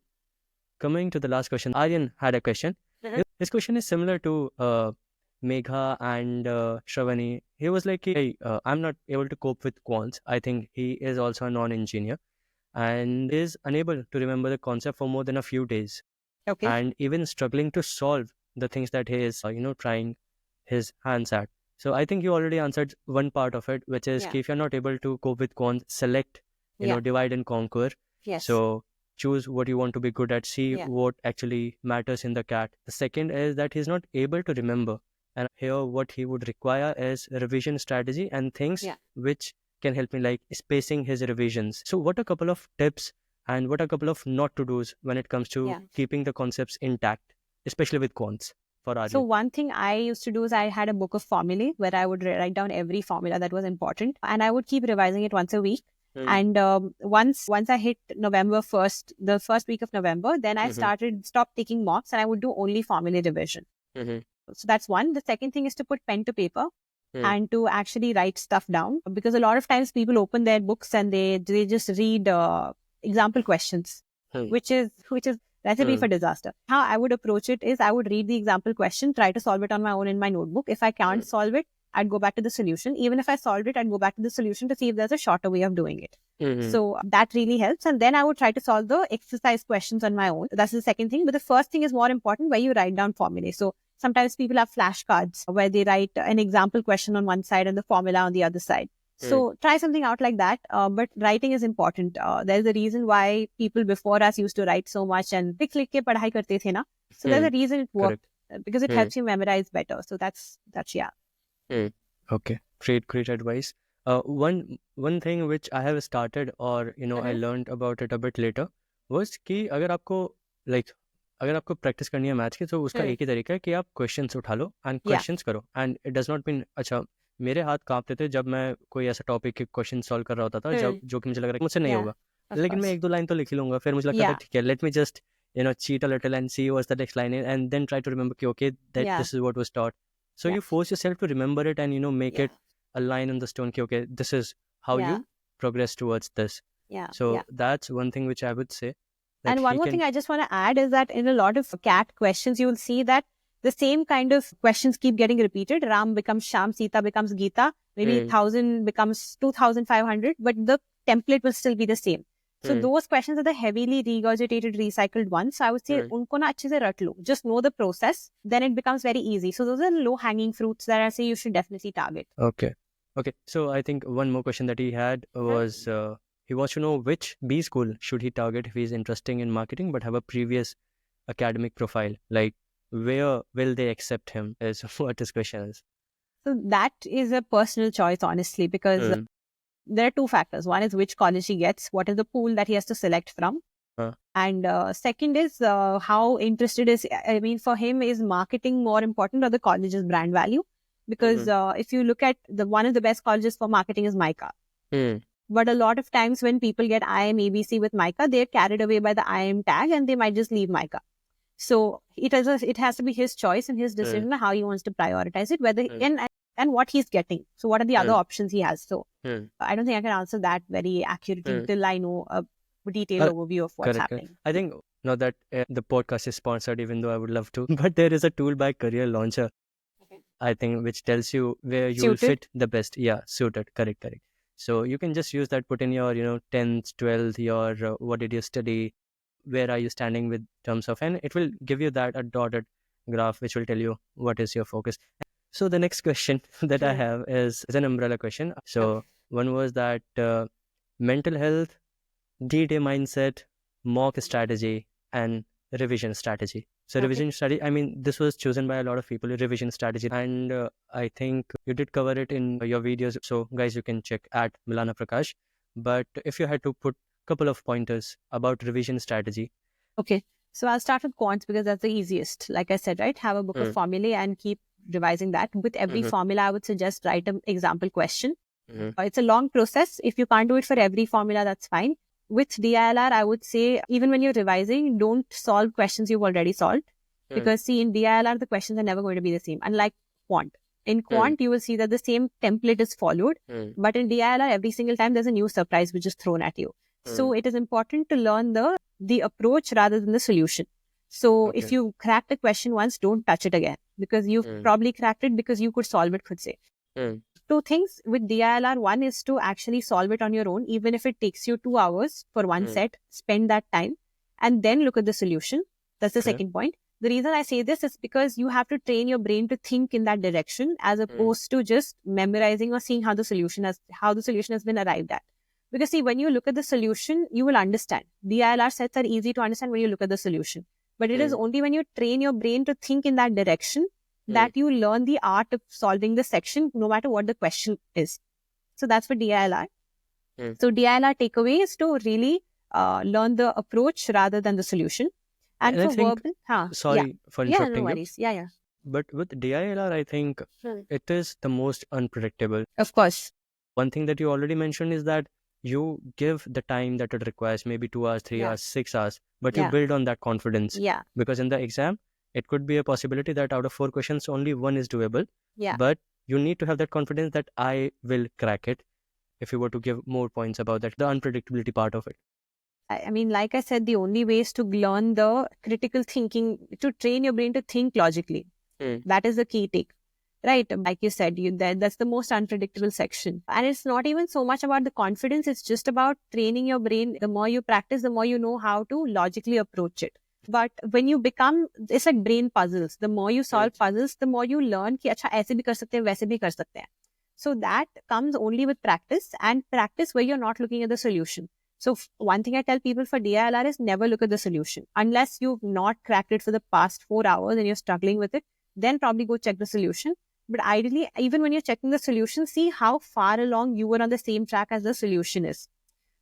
coming to the last question, Aryan had a question. His question is similar to Megha and Shravani. He was like, hey, I'm not able to cope with quants. I think he is also a non-engineer and is unable to remember the concept for more than a few days. Okay. And even struggling to solve the things that he is, trying his hands at. So I think you already answered one part of it, which is if you're not able to cope with quants, select, divide and conquer. Yes. So choose what you want to be good at, see what actually matters in the CAT. The second is that he's not able to remember. And here what he would require is revision strategy and things which can help me, like spacing his revisions. So what are a couple of tips and what are a couple of not to do's when it comes to keeping the concepts intact, especially with quants? So one thing I used to do is I had a book of formulae where I would write down every formula that was important, and I would keep revising it once a week. And once I hit November 1st, the first week of November, then I stopped taking mocks and I would do only formulae revision. So that's one. The second thing is to put pen to paper and to actually write stuff down, because a lot of times people open their books and they just read example questions, which is recipe for disaster. How I would approach it is I would read the example question, try to solve it on my own in my notebook. If I can't solve it, I'd go back to the solution. Even if I solved it, I'd go back to the solution to see if there's a shorter way of doing it. So that really helps. And then I would try to solve the exercise questions on my own. That's the second thing. But the first thing is more important, where you write down formulae. So sometimes people have flashcards where they write an example question on one side and the formula on the other side. So try something out like that. But writing is important. There's a reason why people before us used to write so much and click ke padhai karte the na. So there's a reason it worked, because it helps you memorize better. So that's Okay, great advice. One thing which I have started, or I learned about it a bit later, was कि अगर आपको practice करनी है maths की, तो उसका एक ही तरीका है कि आप क्वेश्चंस उठा लो एंड क्वेश्चंस करो. And it does not mean, अच्छा मेरे हाथ कांपते थे जब मैं कोई ऐसा टॉपिक के क्वेश्चन सॉल्व कर रहा होता था जो कि मुझे लग रहा है कि मुझसे नहीं होगा, लेकिन मैं 1-2 लाइन तो लिख ही लूंगा. फिर मुझे लगता था ठीक है, let me just cheat a little and see what's the next line is, and then try to remember okay, that this is what was taught. So you force yourself to remember it and make it a line on the stone. Okay, this is how you progress towards this. So that's one thing which I would say. And one more thing I just want to add is that in a lot of CAT questions, you will see that the same kind of questions keep getting repeated. Ram becomes Sham, Sita becomes Gita, maybe 1,000 becomes 2,500, but the template will still be the same. So those questions are the heavily regurgitated, recycled ones. So I would say, unko na achhe se rat lo. Just know the process, then it becomes very easy. So those are low-hanging fruits that I say you should definitely target. Okay. So I think one more question that he had was, he wants to know which B school should he target if he's interested in marketing but have a previous academic profile. Like, where will they accept him is what his question is. So that is a personal choice, honestly, because there are two factors. One is which college he gets, what is the pool that he has to select from. And second is how interested is, I mean, for him, is marketing more important or the college's brand value? Because if you look at one of the best colleges for marketing is MICA. But a lot of times when people get IIM ABC with MICA, they're carried away by the IIM tag and they might just leave MICA. So it has to be his choice and his decision how he wants to prioritize it, whether and what he's getting. So what are the other options he has? So I don't think I can answer that very accurately until I know a detailed overview of what's happening. I think now that the podcast is sponsored, even though I would love to, but there is a tool by Career Launcher, I think, which tells you where you will fit the best. Yeah, suited. Correct. So you can just use that, put in your, 10th, 12th, your what did you study, where are you standing with terms of, and it will give you that a dotted graph which will tell you what is your focus. So the next question that I have is an umbrella question. So one was that mental health, D-Day mindset, mock strategy, and revision strategy. So revision strategy, I mean, this was chosen by a lot of people, revision strategy. And I think you did cover it in your videos. So guys, you can check at Milana Prakash. But if you had to put a couple of pointers about revision strategy. Okay. So I'll start with quants because that's the easiest. Like I said, right? Have a book of formulae and keep revising that. With every formula, I would suggest write an example question. It's a long process. If you can't do it for every formula, that's fine. With DILR, I would say, even when you're revising, don't solve questions you've already solved. Because see, in DILR, the questions are never going to be the same. Unlike quant. In quant, you will see that the same template is followed. But in DILR, every single time, there's a new surprise which is thrown at you. So it is important to learn the approach rather than the solution. So if you crack the question once, don't touch it again. Because you've probably cracked it because you could solve it, could say. Two things with DILR. One is to actually solve it on your own, even if it takes you 2 hours for one set, spend that time and then look at the solution. That's the second point. The reason I say this is because you have to train your brain to think in that direction as opposed to just memorizing or seeing how the solution has been arrived at. Because see, when you look at the solution, you will understand. DILR sets are easy to understand when you look at the solution. But it is only when you train your brain to think in that direction that you learn the art of solving the section, no matter what the question is. So that's for DILR. So DILR takeaway is to really learn the approach rather than the solution. And for verbal, sorry for interrupting no worries. you. But with DILR, I think it is the most unpredictable. Of course. One thing that you already mentioned is that you give the time that it requires, maybe 2 hours, 3 hours, 6 hours, but you build on that confidence. Because in the exam, it could be a possibility that out of 4 questions, only one is doable. But you need to have that confidence that I will crack it. If you were to give more points about that, the unpredictability part of it. I mean, like I said, the only way is to learn the critical thinking, to train your brain to think logically. That is the key take. Right? Like you said, that's the most unpredictable section. And it's not even so much about the confidence. It's just about training your brain. The more you practice, the more you know how to logically approach it. But when you become, it's like brain puzzles. The more you solve puzzles, the more you learn कि अच्छा ऐसे भी कर सकते हैं, वैसे भी कर सकते हैं. So that comes only with practice, and practice where you're not looking at the solution. So one thing I tell people for DILR is never look at the solution. Unless you've not cracked it for the past 4 hours and you're struggling with it, then probably go check the solution. But ideally, even when you're checking the solution, see how far along you were on the same track as the solution is.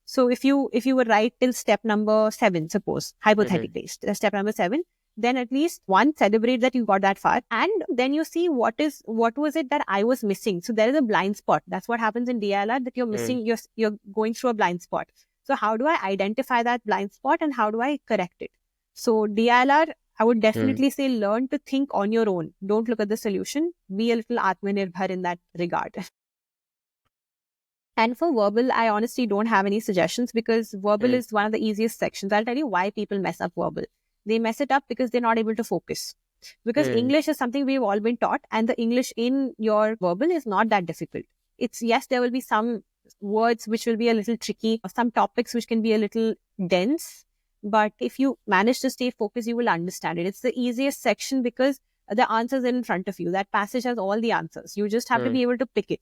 So if you were right till step number 7, suppose, hypothetically, step number 7, then at least one, celebrate that you got that far. And then you see what was it that I was missing. So there is a blind spot. That's what happens in DILR, that you're missing, you're going through a blind spot. So how do I identify that blind spot and how do I correct it? So DILR, I would definitely say learn to think on your own. Don't look at the solution. Be a little Atmanirbhar in that regard. And for verbal, I honestly don't have any suggestions because verbal is one of the easiest sections. I'll tell you why people mess up verbal. They mess it up because they're not able to focus. Because English is something we've all been taught, and the English in your verbal is not that difficult. It's, yes, there will be some words which will be a little tricky, or some topics which can be a little dense. But if you manage to stay focused, you will understand it. It's the easiest section because the answers are in front of you. That passage has all the answers. You just have to be able to pick it.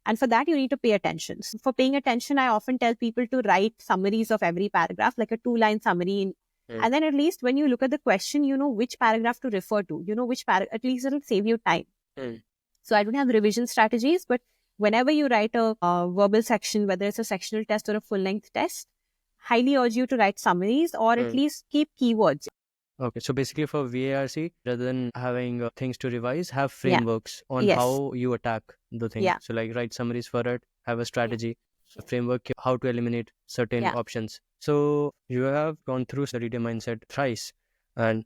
And for that, you need to pay attention. So for paying attention, I often tell people to write summaries of every paragraph, like a 2-line summary. And then at least when you look at the question, you know which paragraph to refer to. You know which paragraph, at least it'll save you time. So I don't have revision strategies, but whenever you write a verbal section, whether it's a sectional test or a full-length test, highly urge you to write summaries or at least keep keywords. Okay, so basically for VARC, rather than having things to revise, have frameworks on how you attack the thing. So like write summaries for it, have a strategy, a framework, how to eliminate certain options. So you have gone through the D-Day mindset thrice, and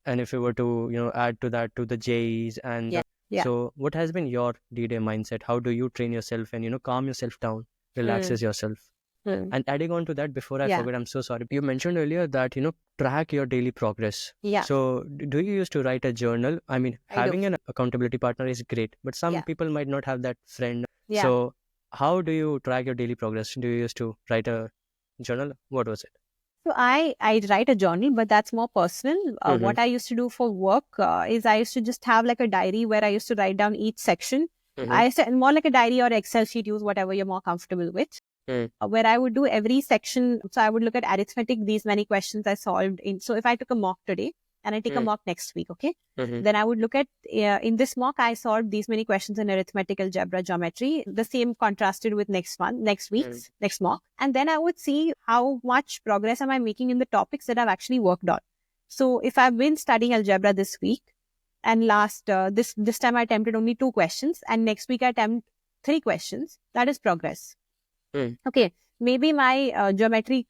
if you were to add to that to the JEs and so what has been your D-Day mindset? How do you train yourself and calm yourself down, relaxes yourself? And adding on to that, before I forget, I'm so sorry. You mentioned earlier that, track your daily progress. So do you used to write a journal? I mean, having an accountability partner is great, but some people might not have that friend. So how do you track your daily progress? Do you used to write a journal? What was it? So I write a journal, but that's more personal. What I used to do for work is I used to just have like a diary where I used to write down each section. I used to, more like a diary or Excel sheet, use whatever you're more comfortable with. Where I would do every section. So I would look at arithmetic, these many questions I solved in. So if I took a mock today and I take a mock next week, okay, then I would look at, in this mock, I solved these many questions in arithmetic, algebra, geometry, the same contrasted with next week's next mock. And then I would see how much progress am I making in the topics that I've actually worked on. So if I've been studying algebra this week and this time I attempted only 2 questions and next week I attempt 3 questions, that is progress. Okay, maybe my geometry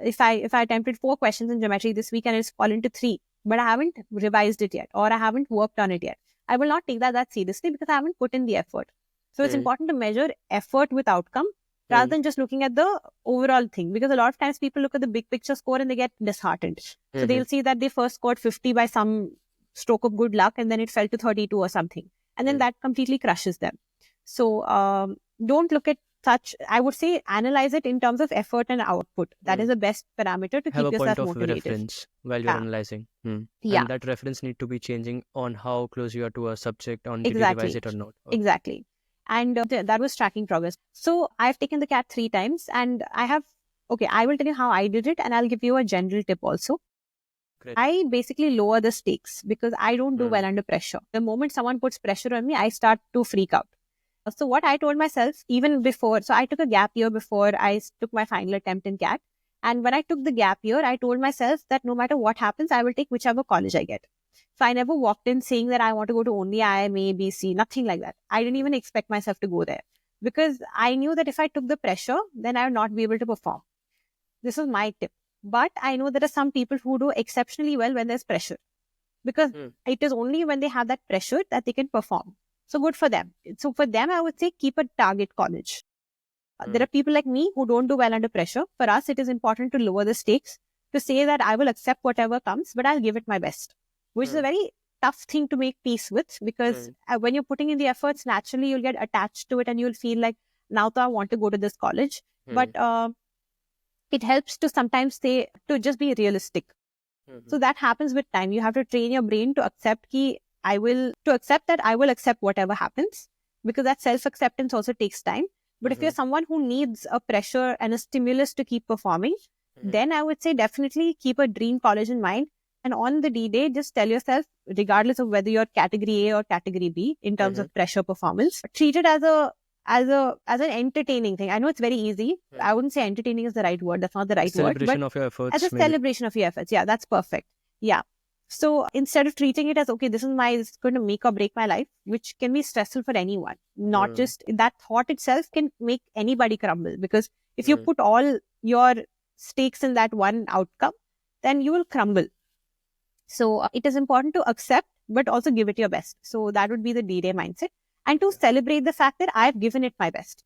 if I attempted 4 questions in geometry this week and it's fallen to 3, but I haven't revised it yet or I haven't worked on it yet, I will not take that seriously because I haven't put in the effort. So it's important to measure effort with outcome rather than just looking at the overall thing, because a lot of times people look at the big picture score and they get disheartened. So they'll see that they first scored 50 by some stroke of good luck and then it fell to 32 or something, and then that completely crushes them. So don't look at such, I would say, analyze it in terms of effort and output. That is the best parameter to keep yourself motivated. Have a point of reference while you're analyzing. And that reference need to be changing on how close you are to a subject, on did you revise it or not. Exactly. And that was tracking progress. So I've taken the CAT 3 times and I will tell you how I did it and I'll give you a general tip also. Great. I basically lower the stakes because I don't do well under pressure. The moment someone puts pressure on me, I start to freak out. So what I told myself even before, so I took a gap year before I took my final attempt in CAT. And when I took the gap year, I told myself that no matter what happens, I will take whichever college I get. So I never walked in saying that I want to go to only IIM-A, B, C, nothing like that. I didn't even expect myself to go there because I knew that if I took the pressure, then I would not be able to perform. This was my tip. But I know there are some people who do exceptionally well when there's pressure because it is only when they have that pressure that they can perform. So good for them. So for them, I would say keep a target college. There are people like me who don't do well under pressure. For us, it is important to lower the stakes, to say that I will accept whatever comes, but I'll give it my best, which is a very tough thing to make peace with because when you're putting in the efforts, naturally you'll get attached to it and you'll feel like, now I want to go to this college. But it helps to sometimes say, to just be realistic. So that happens with time. You have to train your brain to accept that I will accept whatever happens, because that self-acceptance also takes time. But if you're someone who needs a pressure and a stimulus to keep performing, then I would say definitely keep a dream college in mind. And on the D-Day, just tell yourself, regardless of whether you're category A or category B in terms of pressure performance, treat it as an entertaining thing. I know it's very easy. I wouldn't say entertaining is the right word. That's not the right word. Celebration of your efforts. As a celebration of your efforts. Yeah, that's perfect. Yeah. So instead of treating it as, okay, this is going to make or break my life, which can be stressful for anyone, not just that thought itself can make anybody crumble, because if you put all your stakes in that one outcome, then you will crumble. So it is important to accept, but also give it your best. So that would be the D-Day mindset, and to celebrate the fact that I've given it my best.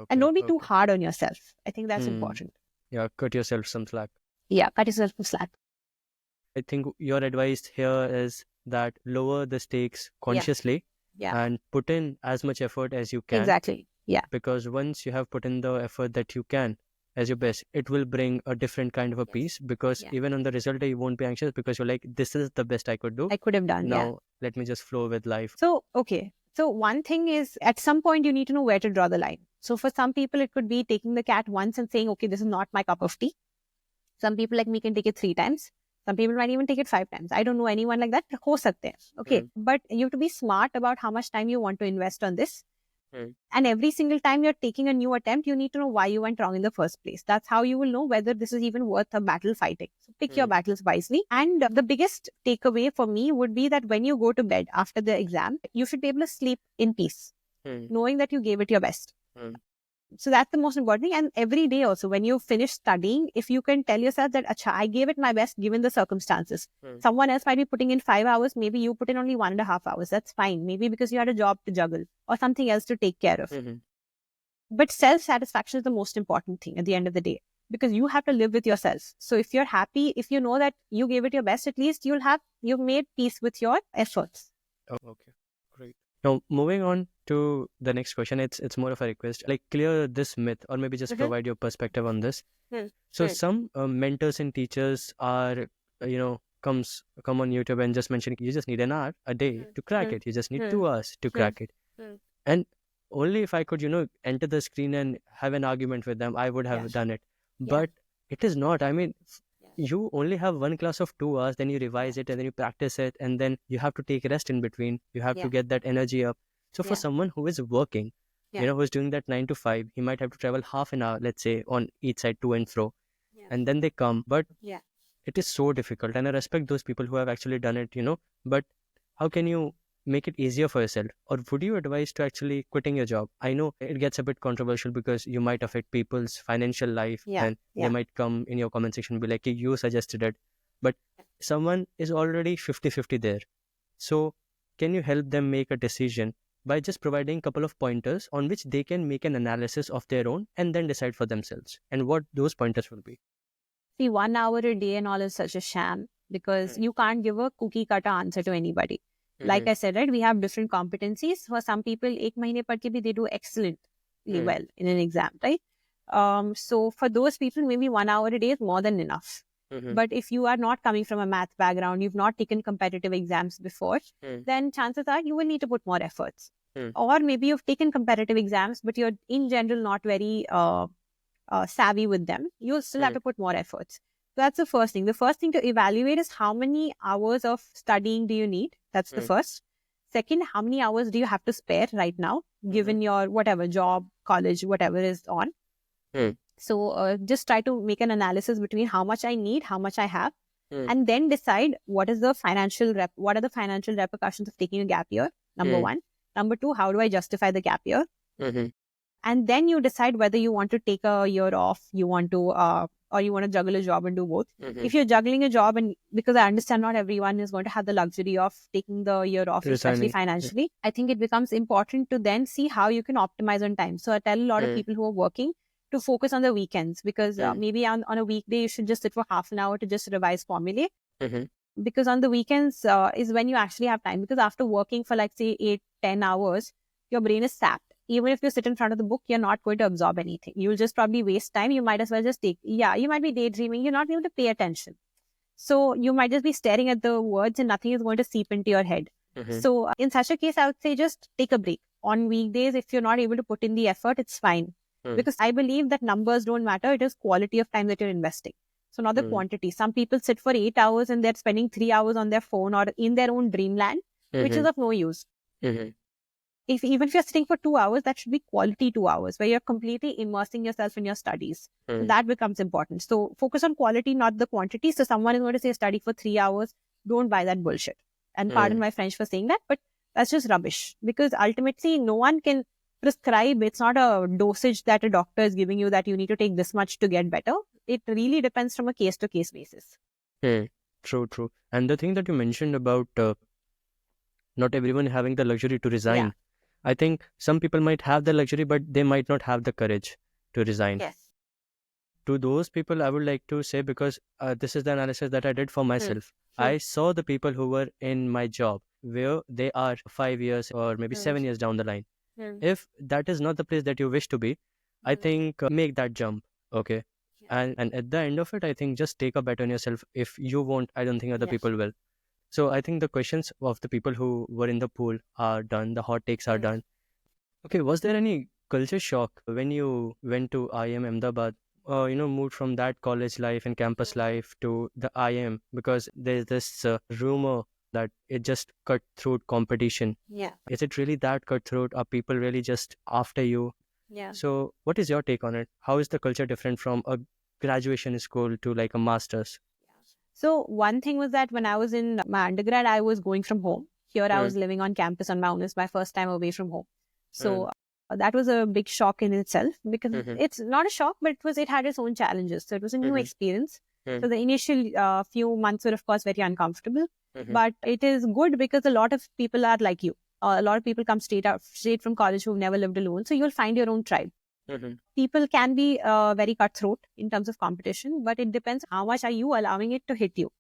And don't be too hard on yourself. I think that's important. Yeah, cut yourself some slack. Yeah, cut yourself some slack. I think your advice here is that lower the stakes consciously and put in as much effort as you can. Exactly. Yeah. Because once you have put in the effort that you can as your best, it will bring a different kind of a peace, because even on the result day, you won't be anxious because you're like, this is the best I could do. I could have done. Now, let me just flow with life. So, okay. So one thing is, at some point, you need to know where to draw the line. So for some people, it could be taking the CAT once and saying, okay, this is not my cup of tea. Some people like me can take it 3 times. Some people might even take it 5 times. I don't know anyone like that. Ho sakte hai. Okay. But you have to be smart about how much time you want to invest on this. And every single time you're taking a new attempt, you need to know why you went wrong in the first place. That's how you will know whether this is even worth a battle fighting. So pick your battles wisely. And the biggest takeaway for me would be that when you go to bed after the exam, you should be able to sleep in peace, knowing that you gave it your best. So that's the most important thing. And every day also, when you finish studying, if you can tell yourself that, Acha, I gave it my best given the circumstances. Someone else might be putting in 5 hours. Maybe you put in only 1.5 hours. That's fine. Maybe because you had a job to juggle or something else to take care of. But self-satisfaction is the most important thing at the end of the day, because you have to live with yourself. So if you're happy, if you know that you gave it your best, at least you've made peace with your efforts. Okay, great. Now, moving on to the next question, it's more of a request, like clear this myth or maybe just provide your perspective on this. So some mentors and teachers are, come on YouTube and just mention you just need an hour a day to crack it. You just need 2 hours to crack it. And only if I could, enter the screen and have an argument with them, I would have done it. But it is not. I mean, you only have one class of 2 hours, then you revise it and then you practice it, and then you have to take rest in between. You have to get that energy up. So for someone who is working, who's doing that 9 to 5, he might have to travel half an hour, let's say, on each side to and fro. And then they come. But it is so difficult. And I respect those people who have actually done it, But how can you make it easier for yourself? Or would you advise to actually quitting your job? I know it gets a bit controversial because you might affect people's financial life and they might come in your comment section and be like, hey, you suggested it. But someone is already 50-50 there. So can you help them make a decision by just providing a couple of pointers on which they can make an analysis of their own and then decide for themselves, and what those pointers will be? See, 1 hour a day and all is such a sham, because you can't give a cookie cutter answer to anybody. Like I said, right, we have different competencies. For some people, 1 mahine padh ke bhi they do excellently well in an exam, right? So for those people, maybe 1 hour a day is more than enough. But if you are not coming from a math background, you've not taken competitive exams before, then chances are you will need to put more efforts. Or maybe you've taken competitive exams, but you're in general not very savvy with them. You'll still have to put more efforts. So that's the first thing. The first thing to evaluate is how many hours of studying do you need? That's the first. Second, how many hours do you have to spare right now, given your whatever job, college, whatever is on? So just try to make an analysis between how much I need, how much I have, and then decide what are the financial repercussions of taking a gap year, number one. Number two, how do I justify the gap year? And then you decide whether you want to take a year off, or you want to juggle a job and do both. If you're juggling a job, and because I understand not everyone is going to have the luxury of taking the year off, especially financially, I think it becomes important to then see how you can optimize on time. So I tell a lot of people who are working to focus on the weekends, because maybe on a weekday, you should just sit for half an hour to just revise formulae. Because on the weekends is when you actually have time. Because after working for like say 8-10 hours, your brain is sapped. Even if you sit in front of the book, you're not going to absorb anything. You'll just probably waste time. You might as well just you might be daydreaming. You're not able to pay attention. So you might just be staring at the words and nothing is going to seep into your head. So in such a case, I would say just take a break. On weekdays, if you're not able to put in the effort, it's fine. Because I believe that numbers don't matter. It is quality of time that you're investing. So not the quantity. Some people sit for 8 hours and they're spending 3 hours on their phone or in their own dreamland, which is of no use. Even if you're sitting for 2 hours, that should be quality 2 hours where you're completely immersing yourself in your studies. So that becomes important. So focus on quality, not the quantity. So someone is going to say study for 3 hours. Don't buy that bullshit. And pardon my French for saying that, but that's just rubbish. Because ultimately, no one can prescribe. It's not a dosage that a doctor is giving you that you need to take this much to get better. It really depends from a case-to-case basis. True. And the thing that you mentioned about not everyone having the luxury to resign. I think some people might have the luxury, but they might not have the courage to resign. Yes. To those people, I would like to say, because this is the analysis that I did for myself. I saw the people who were in my job where they are 5 years or maybe 7 years down the line. If that is not the place that you wish to be, I think make that jump. Okay. And at the end of it, I think just take a bet on yourself. If you won't, I don't think other people will. So I think the questions of the people who were in the pool are done. The hot takes are done. Okay, was there any culture shock when you went to IIM Ahmedabad? Moved from that college life and campus life to the IIM? Because there's this rumor that it just cutthroat competition. Yeah. Is it really that cutthroat? Are people really just after you? Yeah. So what is your take on it? How is the culture different from a graduation school to like a master's? So one thing was that when I was in my undergrad, I was going from home. Here I was living on campus on my own. It's my first time away from home. So that was a big shock in itself, because it's not a shock, but it had its own challenges. So it was a new experience. So the initial few months were, of course, very uncomfortable. But it is good because a lot of people are like you. A lot of people come straight from college who've never lived alone. So you'll find your own tribe. People can be very cutthroat in terms of competition, but it depends how much are you allowing it to hit you.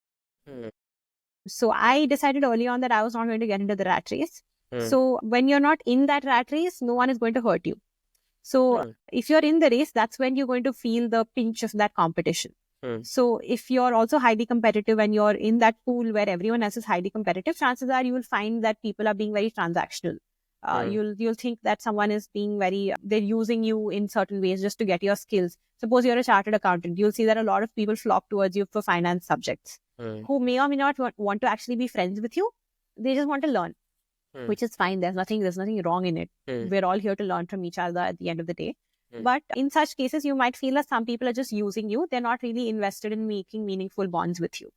So I decided early on that I was not going to get into the rat race. So when you're not in that rat race, no one is going to hurt you. So if you're in the race, that's when you're going to feel the pinch of that competition. So if you're also highly competitive and you're in that pool where everyone else is highly competitive, chances are you will find that people are being very transactional. You'll think that someone is being they're using you in certain ways just to get your skills. Suppose you're a chartered accountant, you'll see that a lot of people flock towards you for finance subjects, who may or may not want to actually be friends with you. They just want to learn, which is fine. There's nothing wrong in it. We're all here to learn from each other at the end of the day. But in such cases, you might feel that some people are just using you. They're not really invested in making meaningful bonds with you.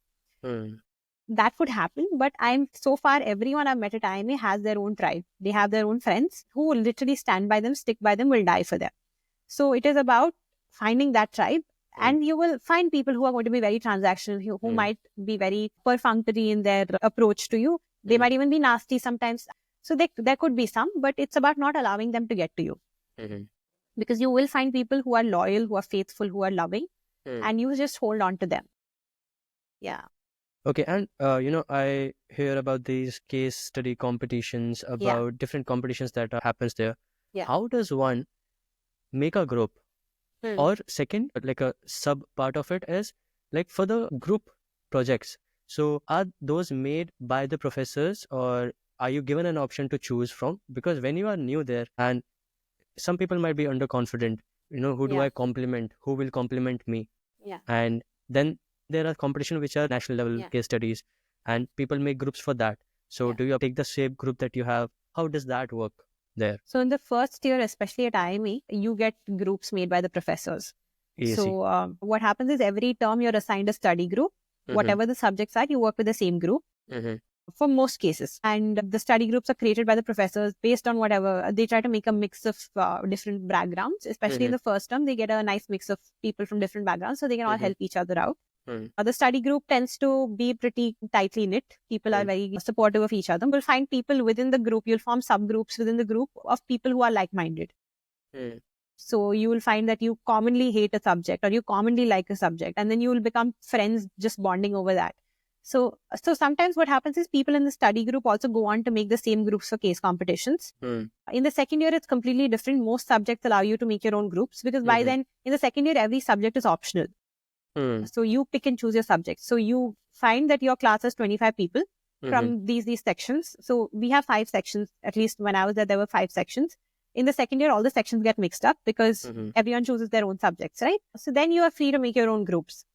That could happen, but so far everyone I've met at IIM-A has their own tribe. They have their own friends who will literally stand by them, stick by them, will die for them. So it is about finding that tribe, and you will find people who are going to be very transactional, who might be very perfunctory in their approach to you. They might even be nasty sometimes. So there could be some, but it's about not allowing them to get to you. Because you will find people who are loyal, who are faithful, who are loving, and you just hold on to them. Yeah. Okay, and I hear about these case study competitions, about different competitions that happens there. Yeah. How does one make a group? Or second, like a sub part of it is like for the group projects. So are those made by the professors, or are you given an option to choose from? Because when you are new there, and some people might be underconfident, who do I compliment? Who will compliment me? Yeah. And then there are competition which are national level case studies, and people make groups for that. So do you take the same group that you have? How does that work there? So in the first year, especially at IIM-A, you get groups made by the professors. Easy. So what happens is every term you're assigned a study group. Whatever the subjects are, you work with the same group. For most cases. And the study groups are created by the professors based on whatever. They try to make a mix of different backgrounds. Especially in the first term, they get a nice mix of people from different backgrounds, so they can all help each other out. The study group tends to be pretty tightly knit. People are very supportive of each other. You'll find people within the group. You'll form subgroups within the group of people who are like-minded. So you will find that you commonly hate a subject or you commonly like a subject, and then you will become friends just bonding over that. So sometimes what happens is people in the study group also go on to make the same groups for case competitions. In the second year, it's completely different. Most subjects allow you to make your own groups, because by then, in the second year, every subject is optional. So you pick and choose your subjects. So you find that your class has 25 people from these sections. So we have 5 sections. At least when I was there were 5 sections. In the second year, all the sections get mixed up because everyone chooses their own subjects, right? So then you are free to make your own groups.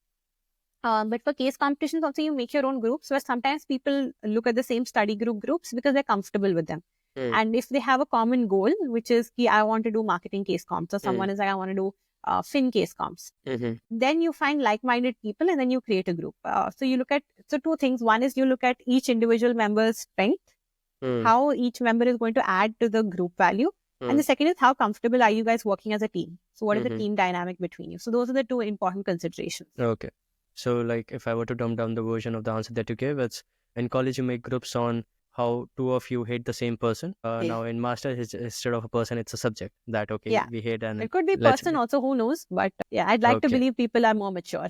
But for case competitions also, you make your own groups, where sometimes people look at the same study groups because they're comfortable with them. And if they have a common goal, which is, I want to do marketing case comps, or someone is like, I want to do fin case comps, then you find like-minded people and then you create a group. So you look at, 2 things. One is you look at each individual member's strength, how each member is going to add to the group value. And the second is, how comfortable are you guys working as a team? So what is the team dynamic between you? So those are the 2 important considerations. Okay. So like if I were to dumb down the version of the answer that you gave, it's in college you make groups on how 2 of you hate the same person. Now in master's, instead of a person, it's a subject that, we hate. And it could be person also, who knows? But I'd like to believe people are more mature.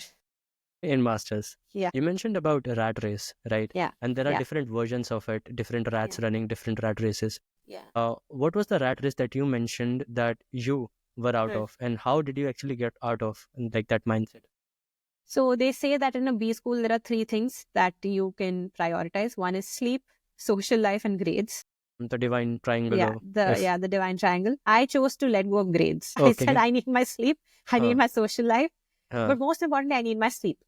In masters. You mentioned about a rat race, right? And there are different versions of it, different rats running different rat races. What was the rat race that you mentioned that you were out of, and how did you actually get out of like that mindset? So they say that in a B school, there are 3 things that you can prioritize. One is sleep, social life, and grades. The divine triangle. The divine triangle. I chose to let go of grades. I said I need my sleep, I need my social life, but most importantly, I need my sleep.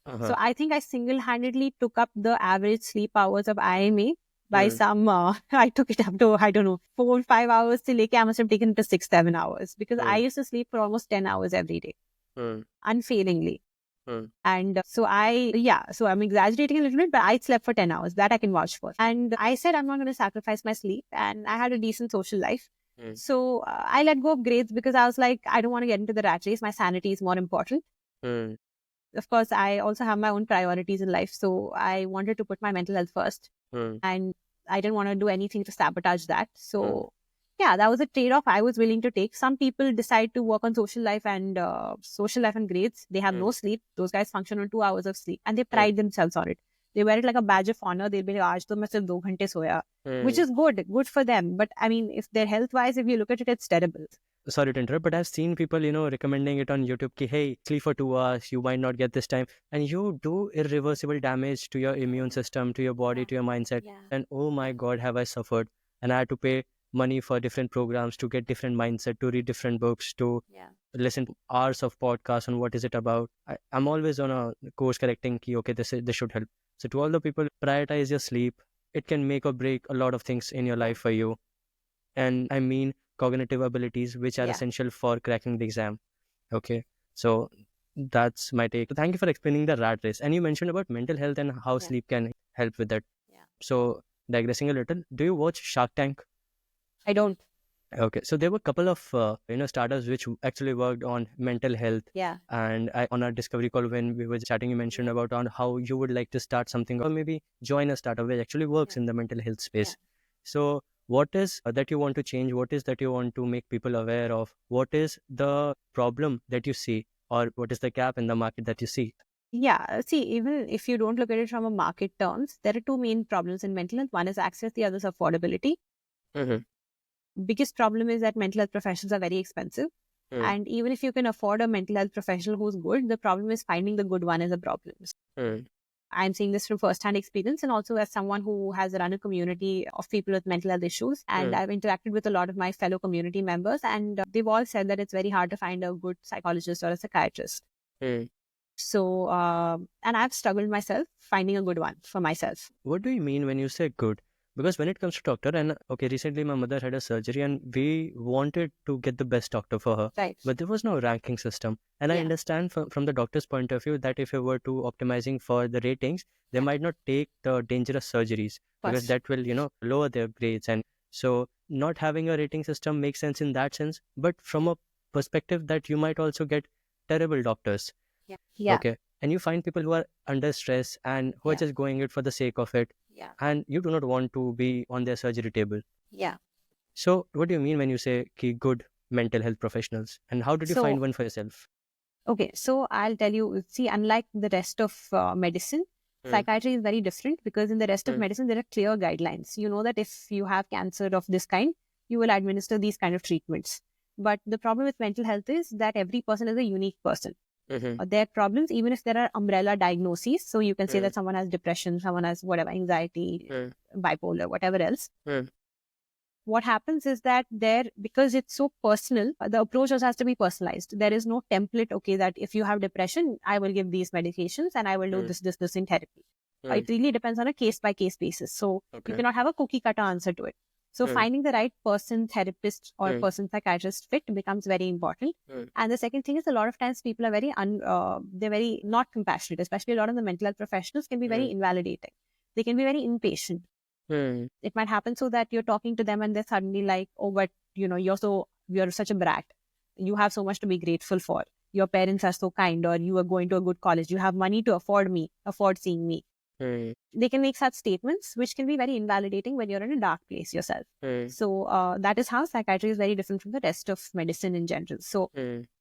So I think I single-handedly took up the average sleep hours of IIM-A by some, I took it up to, I don't know, 4 or 5 hours till I must have taken it to 6, 7 hours because I used to sleep for almost 10 hours every day, unfailingly. And so I'm exaggerating a little bit, but I slept for 10 hours. That I can vouch for. And I said, I'm not going to sacrifice my sleep. And I had a decent social life. So I let go of grades because I was like, I don't want to get into the rat race. My sanity is more important. Of course, I also have my own priorities in life. So I wanted to put my mental health first. And I didn't want to do anything to sabotage that. So yeah, that was a trade-off I was willing to take. Some people decide to work on social life and grades. They have no sleep. Those guys function on 2 hours of sleep and they pride themselves on it. They wear it like a badge of honor. They'll be like, "Aaj to main sirf 2 ghante soya," which is good for them. But I mean, if their health-wise, if you look at it, it's terrible. Sorry to interrupt, but I've seen people, recommending it on YouTube, ki, hey, sleep for 2 hours, you might not get this time. And you do irreversible damage to your immune system, to your body, to your mindset. And oh my God, have I suffered. And I had to pay money for different programs to get different mindset, to read different books, to listen to hours of podcasts on what is it about. I'm always on a course correcting ki, okay, this should help. So to all the people, prioritize your sleep. It can make or break a lot of things in your life for you. And I mean cognitive abilities, which are essential for cracking the exam. Okay. So that's my take. Thank you for explaining the rat race. And you mentioned about mental health and how sleep can help with that. So digressing a little, do you watch Shark Tank? I don't. Okay, so there were a couple of startups which actually worked on mental health. And on our discovery call when we were chatting, you mentioned about on how you would like to start something or maybe join a startup which actually works in the mental health space. So what is that you want to change? What is that you want to make people aware of? What is the problem that you see, or what is the gap in the market that you see? Yeah, see, even if you don't look at it from a market terms, there are two main problems in mental health. One is access, the other is affordability. Biggest problem is that mental health professionals are very expensive. And even if you can afford a mental health professional who's good, the problem is finding the good one is a problem. I'm seeing this from first-hand experience and also as someone who has run a community of people with mental health issues. And I've interacted with a lot of my fellow community members and they've all said that it's very hard to find a good psychologist or a psychiatrist. So, and I've struggled myself finding a good one for myself. What do you mean when you say good? Because when it comes to doctor, and okay, recently my mother had a surgery and we wanted to get the best doctor for her. But there was no ranking system. And I understand from the doctor's point of view that if you were to optimizing for the ratings, they might not take the dangerous surgeries because that will, lower their grades. And so not having a rating system makes sense in that sense. But from a perspective that you might also get terrible doctors. Okay. And you find people who are under stress and who are just going it for the sake of it. And you do not want to be on their surgery table. So what do you mean when you say good mental health professionals? And how did you find one for yourself? Okay, so I'll tell you, see, unlike the rest of medicine, psychiatry is very different because in the rest of medicine, there are clear guidelines. You know that if you have cancer of this kind, you will administer these kind of treatments. But the problem with mental health is that every person is a unique person. There are problems, even if there are umbrella diagnoses. So you can say that someone has depression, someone has whatever, anxiety, bipolar, whatever else. What happens is that because it's so personal, the approach also has to be personalized. There is no template, okay, that if you have depression, I will give these medications and I will do this in therapy. It really depends on a case-by-case basis. So you cannot have a cookie-cutter answer to it. So finding the right person, therapist or person psychiatrist fit becomes very important. And the second thing is a lot of times people are they're very not compassionate, especially a lot of the mental health professionals can be very invalidating. They can be very impatient. It might happen so that you're talking to them and they're suddenly like, oh, but you're such a brat. You have so much to be grateful for. Your parents are so kind, or you are going to a good college. You have money to afford seeing me. They can make such statements which can be very invalidating when you're in a dark place yourself. So that is how psychiatry is very different from the rest of medicine in general. So,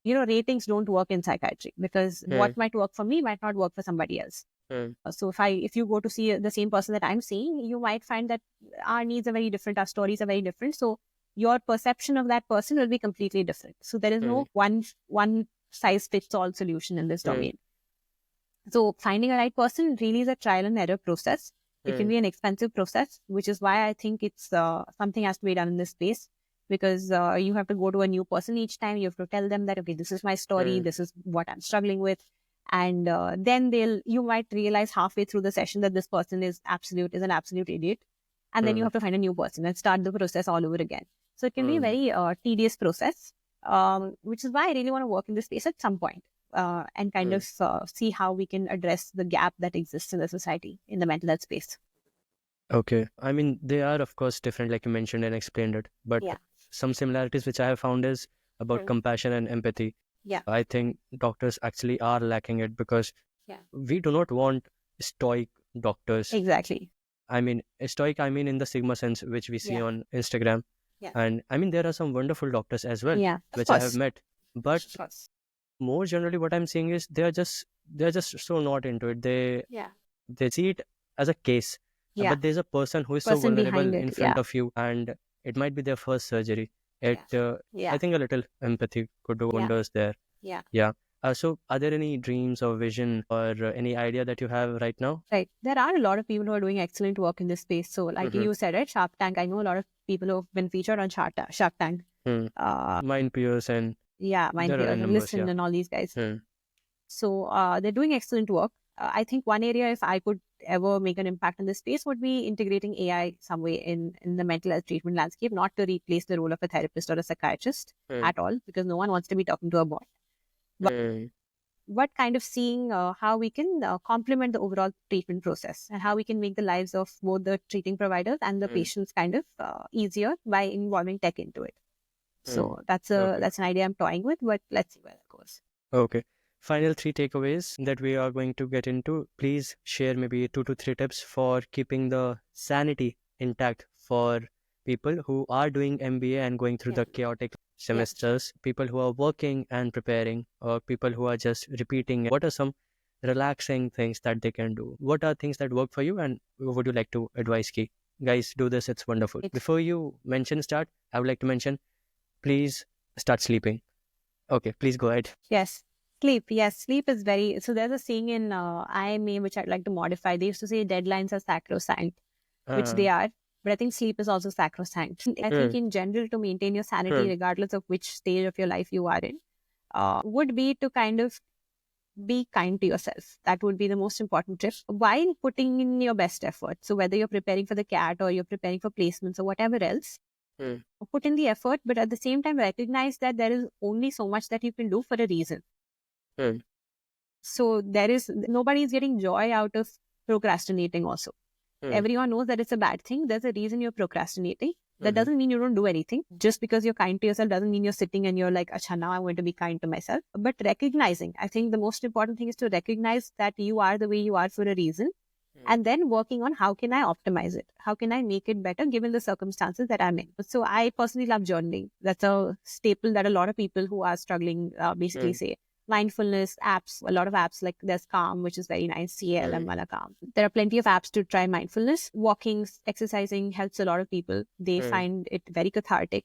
ratings don't work in psychiatry because what might work for me might not work for somebody else. So if you go to see the same person that I'm seeing, you might find that our needs are very different, our stories are very different. So your perception of that person will be completely different. So there is no one size fits all solution in this domain. So finding a right person really is a trial and error process. It can be an expensive process, which is why I think it's something has to be done in this space, because you have to go to a new person each time. You have to tell them that, okay, this is my story. This is what I'm struggling with. And then you might realize halfway through the session that this person is an absolute idiot. And then you have to find a new person and start the process all over again. So it can be a very tedious process, which is why I really want to work in this space at some point and kind of see how we can address the gap that exists in the society in the mental health space. Okay. I mean, they are, of course, different, like you mentioned and explained it. But some similarities which I have found is about compassion and empathy. Yeah. I think doctors actually are lacking it because we do not want stoic doctors. Exactly. I mean, stoic, I mean, in the Sigma sense, which we see on Instagram. And I mean, there are some wonderful doctors as well, which I have met. But more generally, what I'm seeing is they're just so not into it. They see it as a case. But there's a person who is so vulnerable in front of you, and it might be their first surgery. I think a little empathy could do wonders there. Yeah. So are there any dreams or vision or any idea that you have right now? Right. There are a lot of people who are doing excellent work in this space. So like you said, right, Shark Tank, I know a lot of people who have been featured on Shark Tank. Mind Peers and Mind Peers and Listen and all these guys. So they're doing excellent work. I think one area, if I could ever make an impact in this space, would be integrating AI some way in the mental health treatment landscape, not to replace the role of a therapist or a psychiatrist at all, because no one wants to be talking to a bot. But kind of seeing how we can complement the overall treatment process and how we can make the lives of both the treating providers and the patients kind of easier by involving tech into it. So that's an idea I'm toying with, but let's see where that goes. Okay. Final 3 takeaways that we are going to get into. Please share maybe 2 to 3 tips for keeping the sanity intact for people who are doing MBA and going through the chaotic semesters, people who are working and preparing, or people who are just repeating. What are some relaxing things that they can do? What are things that work for you, and would you like to advise key? Guys, do this. It's wonderful. Before you start, I would like to mention, please start sleeping. Okay, please go ahead. Yes. Sleep. Yes, sleep is very... So there's a saying in IIM-A which I'd like to modify. They used to say deadlines are sacrosanct, which they are. But I think sleep is also sacrosanct. I think in general, to maintain your sanity, regardless of which stage of your life you are in, would be to kind of be kind to yourself. That would be the most important tip while putting in your best effort. So whether you're preparing for the CAT or you're preparing for placements or whatever else, put in the effort, but at the same time recognize that there is only so much that you can do for a reason. So nobody is getting joy out of procrastinating also. Everyone knows that it's a bad thing. There's a reason you're procrastinating. That doesn't mean you don't do anything. Just because you're kind to yourself doesn't mean you're sitting and you're like, acha, now I'm going to be kind to myself. But recognizing, I think the most important thing is to recognize that you are the way you are for a reason. And then working on how can I optimize it? How can I make it better given the circumstances that I'm in? So I personally love journaling. That's a staple that a lot of people who are struggling basically say. Mindfulness apps, a lot of apps like there's Calm, which is very nice, CL and Mala Calm. There are plenty of apps to try mindfulness. Walking, exercising helps a lot of people. They find it very cathartic.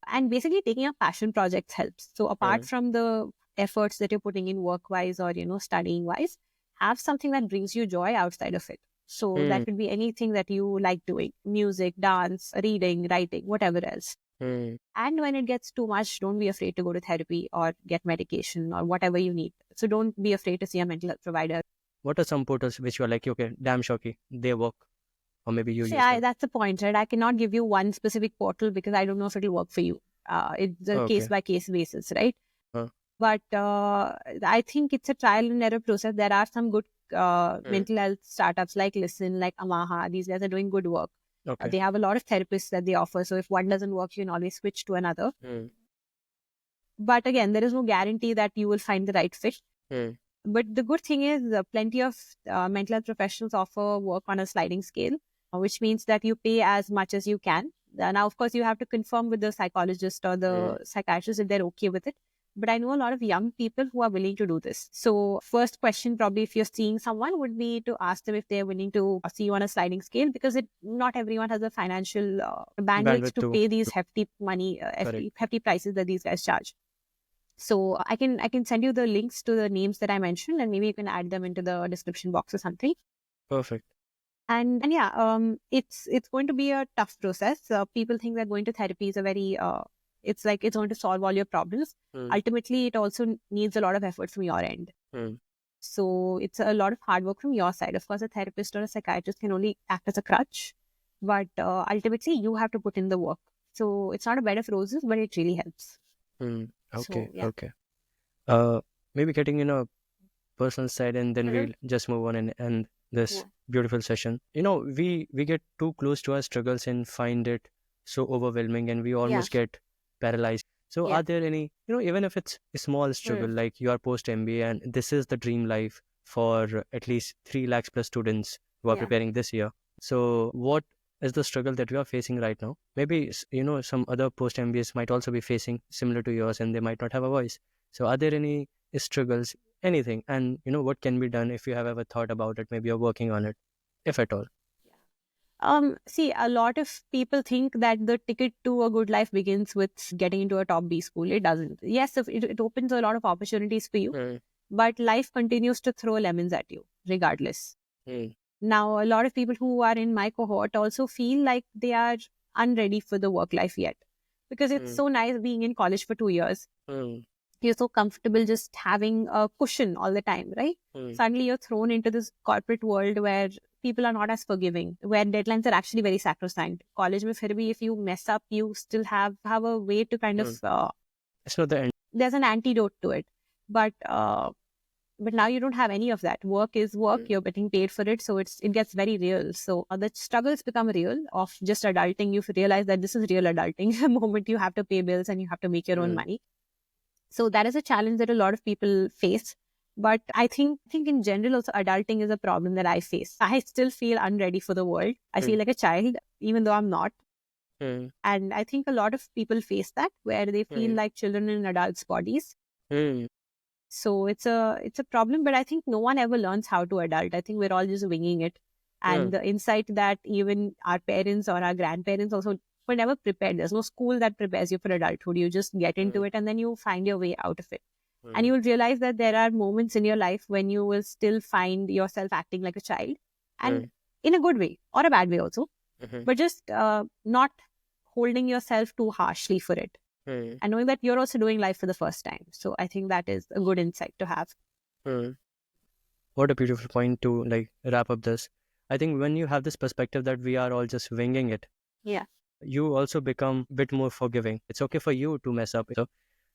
And basically taking up passion projects helps. So apart from the efforts that you're putting in work-wise or, studying wise, have something that brings you joy outside of it. So that could be anything that you like doing. Music, dance, reading, writing, whatever else. And when it gets too much, don't be afraid to go to therapy or get medication or whatever you need. So don't be afraid to see a mental health provider. What are some portals which you are like, okay, damn shocky, they work? Or maybe you use them? That's the point, right? I cannot give you one specific portal because I don't know if it'll work for you. It's a case-by-case basis, right? But I think it's a trial and error process. There are some good mental health startups like Listen, like Amaha. These guys are doing good work. They have a lot of therapists that they offer. So if one doesn't work, you can always switch to another. But again, there is no guarantee that you will find the right fit. But the good thing is plenty of mental health professionals offer work on a sliding scale, which means that you pay as much as you can. Now, of course, you have to confirm with the psychologist or the psychiatrist if they're okay with it. But I know a lot of young people who are willing to do this. So first question, probably if you're seeing someone, would be to ask them if they're willing to see you on a sliding scale, because not everyone has a financial bandwidth to pay these hefty money, hefty prices that these guys charge. So I can send you the links to the names that I mentioned, and maybe you can add them into the description box or something. Perfect. And it's going to be a tough process. People think that going to therapy is a very it's like it's going to solve all your problems. Ultimately, it also needs a lot of effort from your end. So it's a lot of hard work from your side. Of course, a therapist or a psychiatrist can only act as a crutch, but ultimately you have to put in the work. So it's not a bed of roses, but it really helps. Okay, So, yeah. okay. Maybe getting in a personal side, and then we'll just move on and end this beautiful session. We get too close to our struggles and find it so overwhelming, and we almost get paralyzed. So are there any, even if it's a small struggle, like you are post MBA and this is the dream life for at least 3 lakhs plus students who are preparing this year. So what is the struggle that you are facing right now? Maybe, some other post MBAs might also be facing similar to yours and they might not have a voice. So are there any struggles, anything? And what can be done if you have ever thought about it? Maybe you're working on it, if at all. See, a lot of people think that the ticket to a good life begins with getting into a top B school. It doesn't. Yes, it opens a lot of opportunities for you, but life continues to throw lemons at you regardless. Now, a lot of people who are in my cohort also feel like they are unready for the work life yet, because it's so nice being in college for 2 years. You're so comfortable just having a cushion all the time, right? Suddenly you're thrown into this corporate world where people are not as forgiving, where deadlines are actually very sacrosanct. College mein phir bhi, if you mess up, you still have a way to kind of... it's not the end. There's an antidote to it. But now you don't have any of that. Work is work. You're getting paid for it. So it gets very real. So the struggles become real of just adulting. You realize that this is real adulting. The moment you have to pay bills and you have to make your own money. So that is a challenge that a lot of people face. But I think in general also adulting is a problem that I face. I still feel unready for the world. I feel like a child, even though I'm not. And I think a lot of people face that, where they feel like children in adults' bodies. So it's a problem, but I think no one ever learns how to adult. I think we're all just winging it. And the insight that even our parents or our grandparents also were never prepared. There's no school that prepares you for adulthood. You just get into it and then you find your way out of it. And you will realize that there are moments in your life when you will still find yourself acting like a child, and in a good way or a bad way also, but just not holding yourself too harshly for it. And knowing that you're also doing life for the first time. So I think that is a good insight to have. What a beautiful point to wrap up this. I think when you have this perspective that we are all just winging it, you also become a bit more forgiving. It's okay for you to mess up. So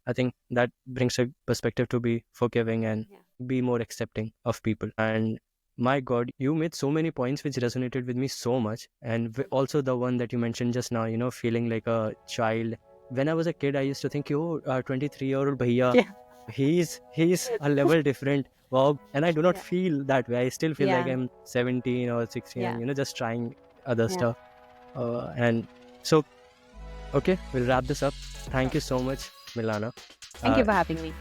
I think that brings a perspective to be forgiving and be more accepting of people. And my God, you made so many points which resonated with me so much. And also the one that you mentioned just now, feeling like a child. When I was a kid, I used to think, 23-year-old bhaiya, he's a level different. Wow. And I do not feel that way. I still feel like I'm 17 or 16, just trying other stuff. And so, okay, we'll wrap this up. Thank you so much, Milana. Thank you for having me.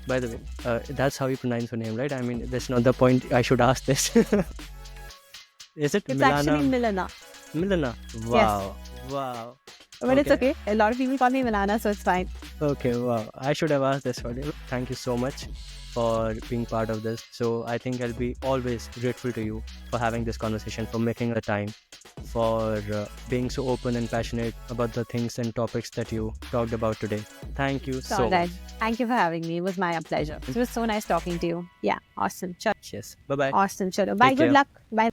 By the way, that's how you pronounce your name, right? I mean, that's not the point. I should ask this. Is it It's Milana? actually Milana. Milana. Wow. Yes. Wow. But it's okay. A lot of people call me Milana, so it's fine. Okay, wow. I should have asked this for you. Thank you so much for being part of this. So I think I'll be always grateful to you for having this conversation, for making the time, for being so open and passionate about the things and topics that you talked about today. Thank you so much. Thank you for having me. It was my pleasure. It was so nice talking to you. Yeah, awesome. Chalo. Yes. Bye-bye. Awesome. Chalo. Bye. Good luck. Bye.